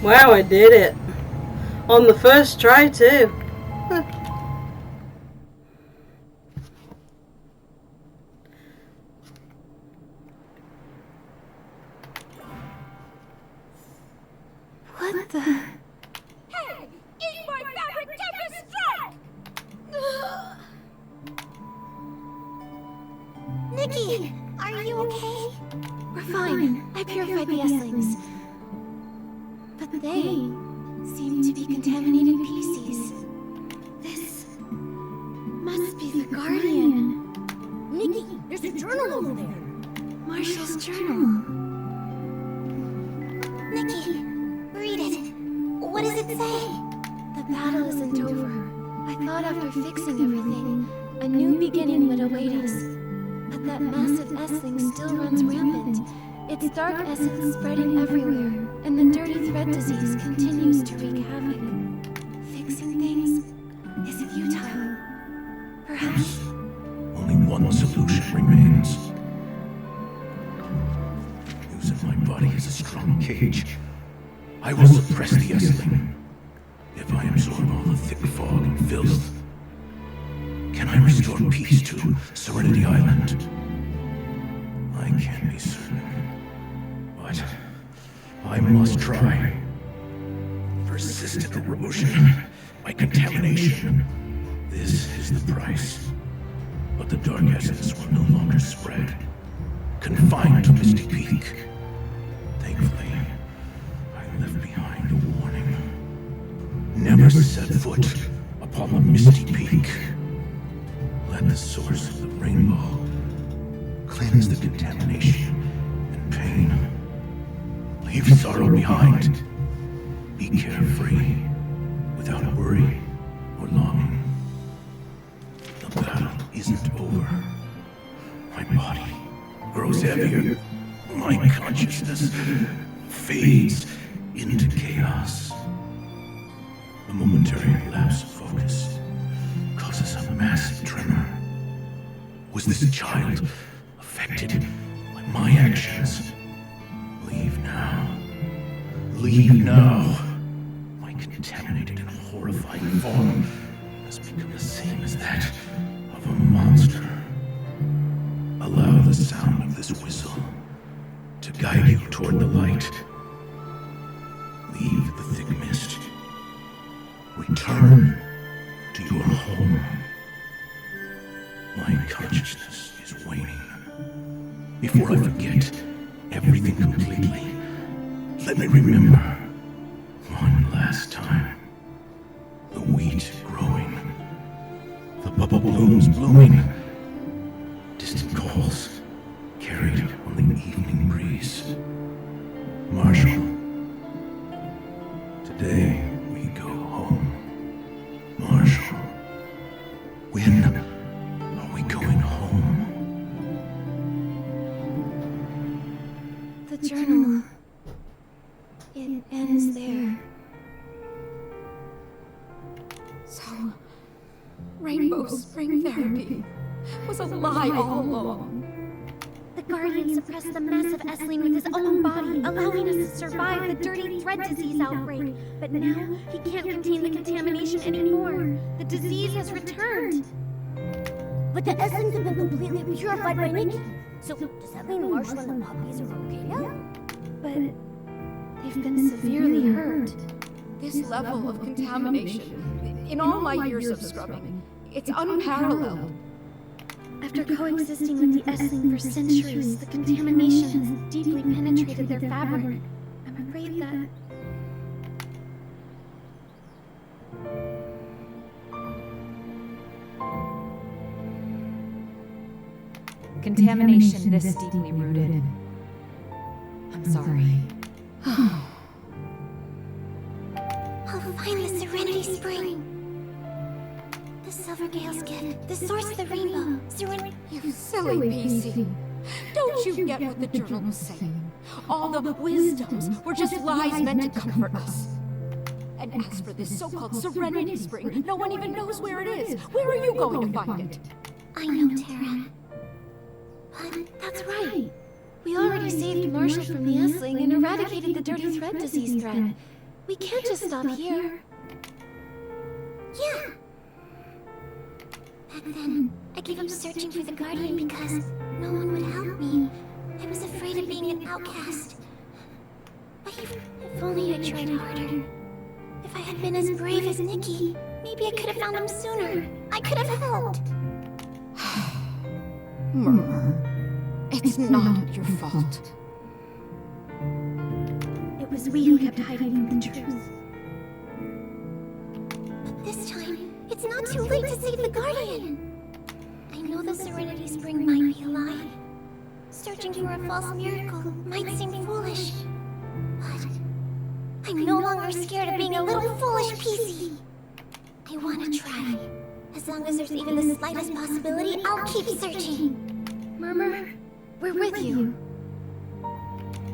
Wow, I did it. On the first try, too. What the... Hey! Eat my fabric tempest strike! Nikki, are you okay? We're fine. I purified the Esslings. But they seem to be contaminated PCs. This must be the Guardian. Nikki, there's a journal over there. Marshall's journal. Nikki, read it. What does it say? The battle isn't over. I thought after fixing everything, a new beginning would await us. But that massive Essling still runs rampant. Its dark essence spreading everywhere, and the dirty thread disease continues to wreak havoc. Fixing things is futile. Perhaps... Only one solution remains. Using my body as a strong cage, I will suppress the Essling. If I absorb all the thick fog and filth, can I restore peace to Serenity Island? I can't be certain, but I must try. Persistent erosion by contamination. This is the price. But the dark essence will no longer spread. Confined to Misty Peak. Thankfully, I left behind a warning. Never set foot upon the Misty Peak. Let the source of the rainbow cleanse the contamination and pain. Leave sorrow behind. Be carefree, without worry or longing. The battle isn't over. My body grows heavier. My consciousness fades into chaos. A momentary lapse of focus causes a massive tremor. Was this child affected by my actions? Leave now. Leave now. My contaminated and horrifying form has become the same as that of a monster. Allow the sound of this whistle to guide you toward the light. Leave the thick mist. Return to your home. My consciousness is waning. Before I forget everything completely, let me remember one last time. The wheat growing. The bubble blooms blooming. Distant calls carried on the evening breeze. Marshall, today we go home. Marshall, when are we going home? The journal... it ends there. So, Rainbow Spring Therapy was a lie all along. The Guardian suppressed the massive Essling with his own body, allowing us to survive the dirty thread disease outbreak. But now, he can't contain the contamination anymore. The disease has returned. But the Esslings have been completely purified by Nikki. So, does that mean Marshall and the puppies are okay now? But they've been severely hurt. This level of contamination, in all my years of scrubbing, it's unparalleled. After coexisting with the Essling for centuries, the contamination has deeply penetrated their fabric. I'm afraid that... Contamination this deeply rooted. I'm sorry. I'll find the Serenity Spring. The Silvergale's gift, the source of the rainbow. You silly PC. Don't you get what the journal was saying? All the wisdoms were just lies meant to comfort us. And as for this so-called Serenity Spring, no one even knows where it is. Where are you going to find it? I know, Tara. But that's right. We already saved Marshall from the Essling and eradicated the dirty thread disease threat. We can't just stop here. Yeah. Back then, I gave up searching for the Guardian because no one would help me. I was afraid of being an outcast. But if only I tried harder. If I had been as brave as Nikki, maybe I could have found him sooner. I could have helped. Murmur, it's not your fault. It was we who kept hiding from the truth. But this time, it's not too late to save the Guardian. I know the Serenity Spring might be a lie. Searching for a false miracle might seem foolish. But I'm no longer scared of being a little foolish PC. I want to try. As long as there's even the slightest possibility, I'll keep searching. Murmur, we're with you.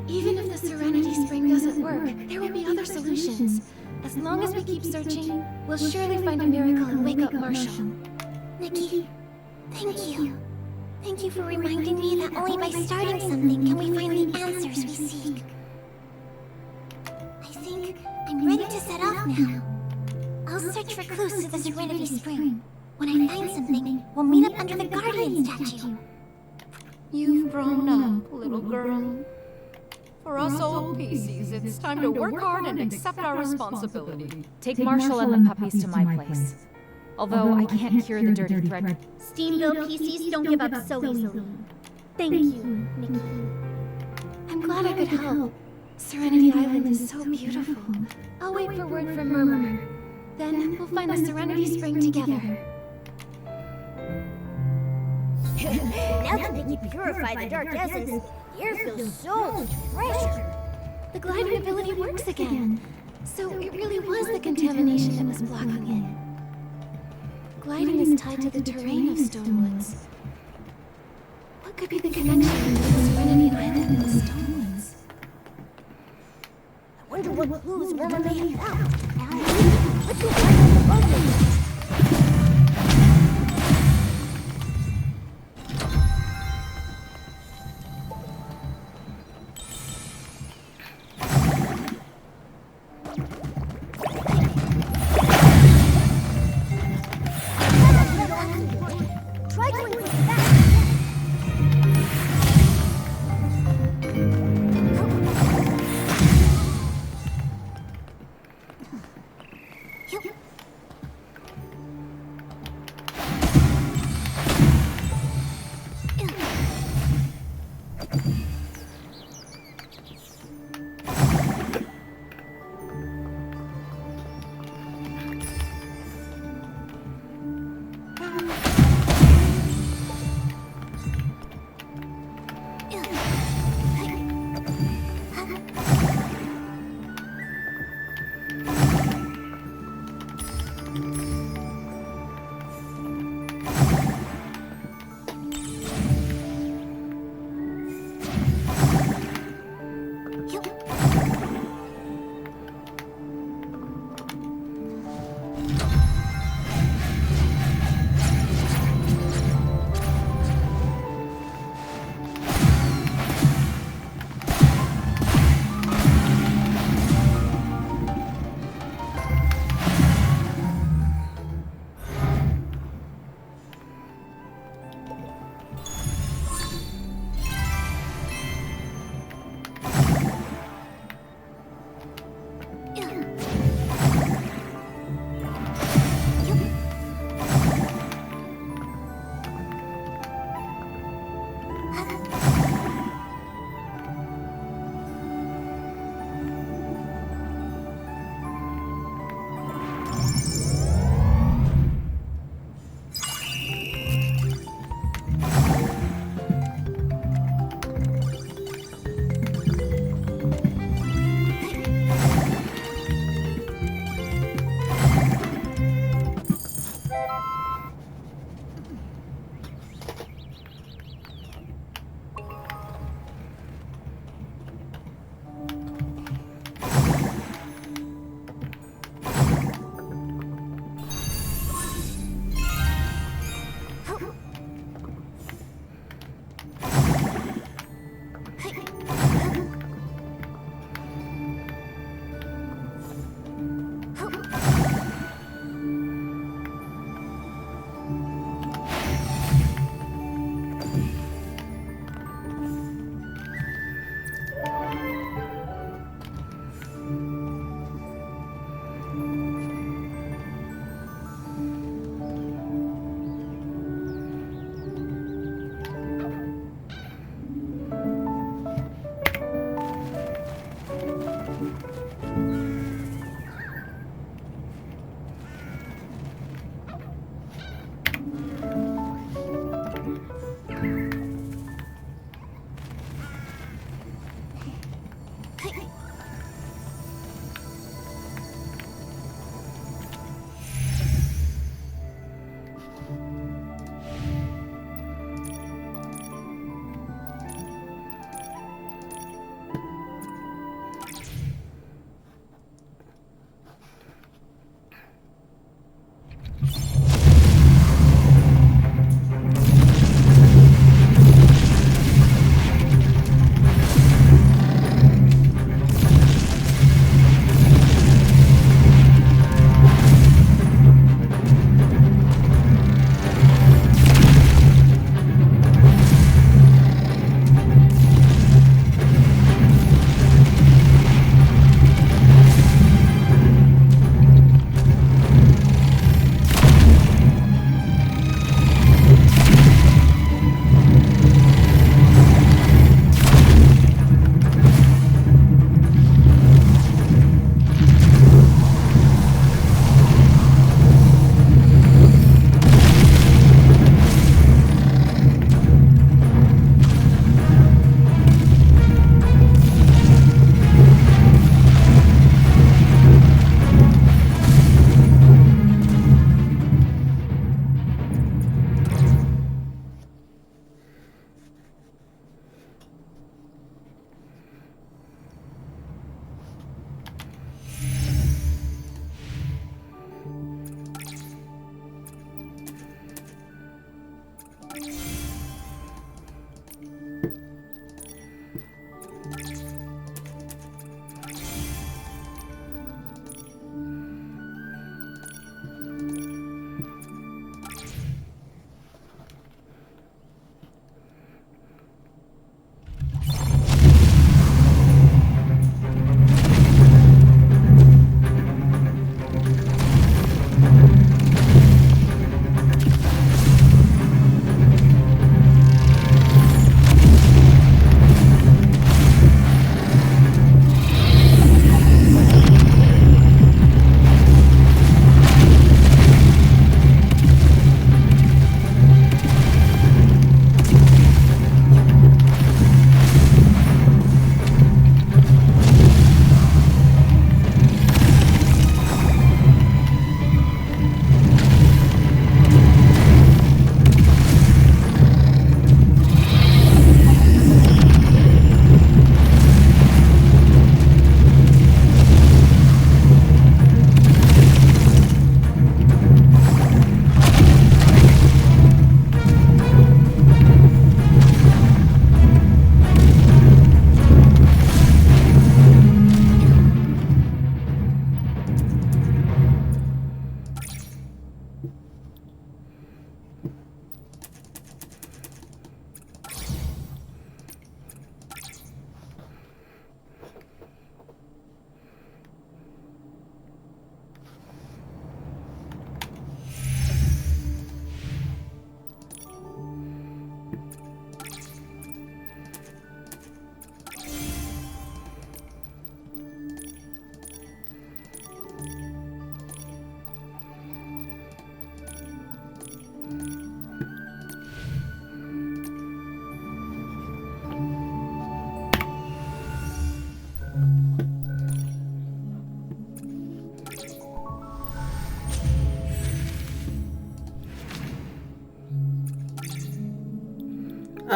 Even if the Serenity Spring doesn't work, there will be other solutions. As long as we keep searching, we'll surely find a miracle and wake up Marshall. Nikki, thank you. Thank you for reminding me that only by starting something can we find the answers we seek. I think I'm ready to set off now. I'll search for clues to the Serenity Spring. When I find something, we'll meet up under the Guardian statue. You've grown up, little girl. For us old PCs, it's time to work hard and accept our responsibility. Take Marshall and the puppies to my place. Although I can't cure the dirty thread. Steamville PCs don't give up so easily. Thank you, Nikki. I'm glad I could help. Serenity Island is so beautiful. I'll wait for word from Murmur. Then we'll find the Serenity Spring together. Now that Nikki purified the dark essence, the air feels so much fresher. The gliding ability works again. So it really was the contamination that was blocking it. Gliding is tied to the terrain of Stonewoods. What could be the connection between Serenity Island and the Stonewoods? I wonder what clues Murmur may have found. Let's go find the puzzle. Try going quick fast.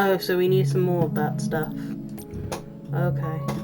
Oh, so we need some more of that stuff. Okay.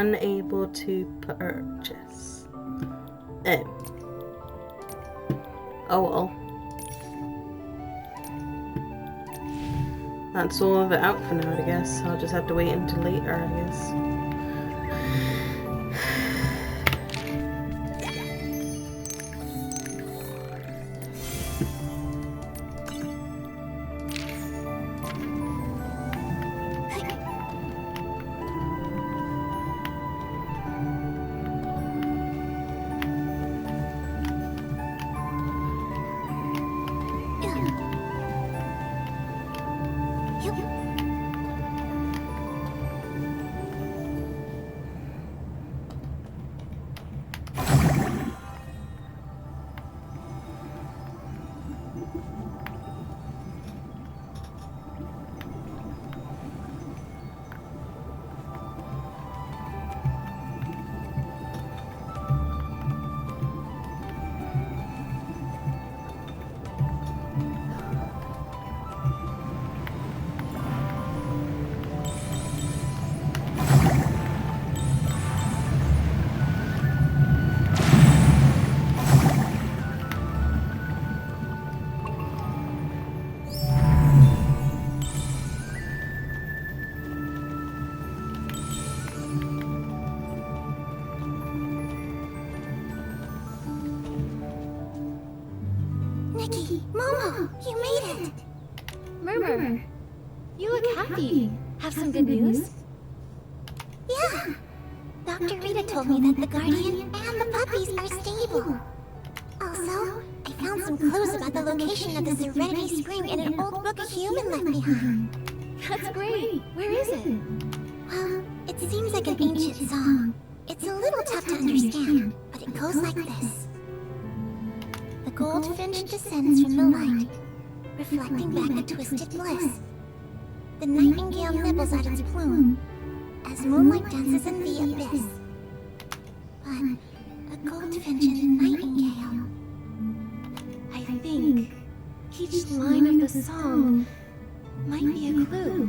unable to purchase. Oh. Oh well. That's all of it out for now, I guess. I'll just have to wait until later, I guess. Nikki, Momo, you made it! Murmur, you look happy. Have some good news? Yeah! Dr. Rita told me that the Guardian and the puppies are stable. Also, I found some clues about the location of the Serenity Spring in an old book a human left behind. That's great. Where is it? Well, it seems like an ancient song. It's a little tough to understand, but it goes like this. The goldfinch descends from the light, reflecting back a twisted bliss. The nightingale nibbles at its plume, as moonlight dances in the abyss. But a goldfinch and a nightingale. I think each line of the song might be a clue.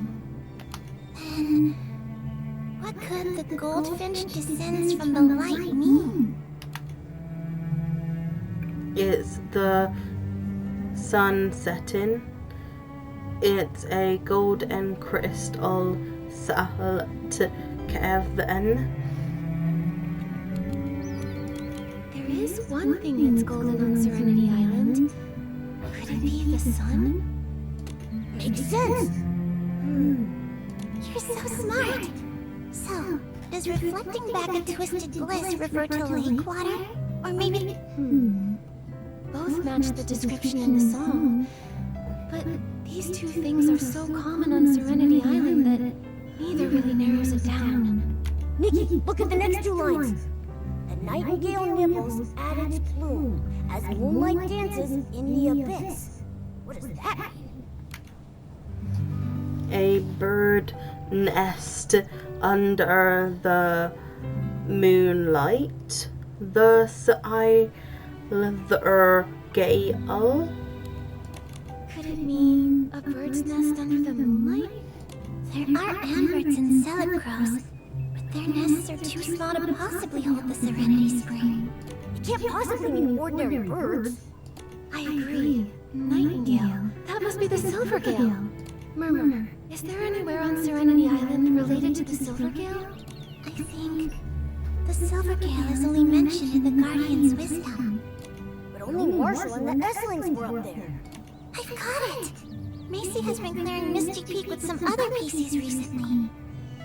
Then, what could the goldfinch descends from the light mean? It's the sun setting. It's a golden crystal salt cavern. There is one thing that's golden on Serenity Island. Could it be the sun? Makes sense. You're so smart. So, does reflecting back a twisted bliss refer to lake water? Or maybe... Both match the description in the song. But these two things are so common on Serenity Island that neither really narrows it down. Nikki, look at the next two lines. The nightingale nibbles at its plume as moonlight dances in the abyss. What does that mean? A bird nest under the moonlight. The gale. Could it mean a bird's nest under the moonlight? There are ambirds and celeb crows, but their nests are too small to possibly hold the Serenity Spring. It can't possibly mean ordinary birds. I agree. Nightingale. That must be the Silvergale. Murmur, is there anywhere on Serenity Island related to the Silvergale? I think the Silvergale is only mentioned in the Guardian's wisdom. But only Marshall and the Esslings were up there. I've got it! Macy has been clearing Misty Peak with some other PCs recently.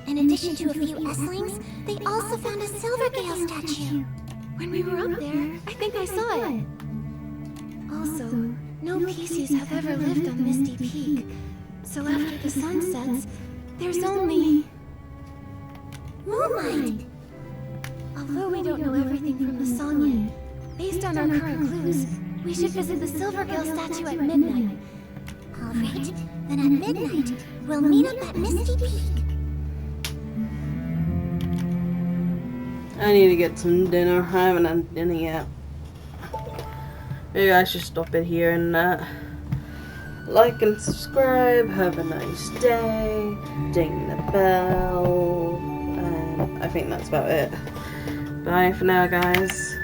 In addition to a few Esslings, they also found a Silvergale statue. When we were up there, I think I saw it. Also, no PCs have ever lived on Misty Peak. So after the sun sets, there's only... moonlight! Although we don't know everything from the song yet, based on our current clues, we should visit the Silvergale statue at midnight. Alright, then at midnight, we'll meet up at Misty Peak. I need to get some dinner. I haven't had dinner yet. Maybe I should stop it here and like and subscribe. Have a nice day. Ding the bell. And I think that's about it. Bye for now, guys.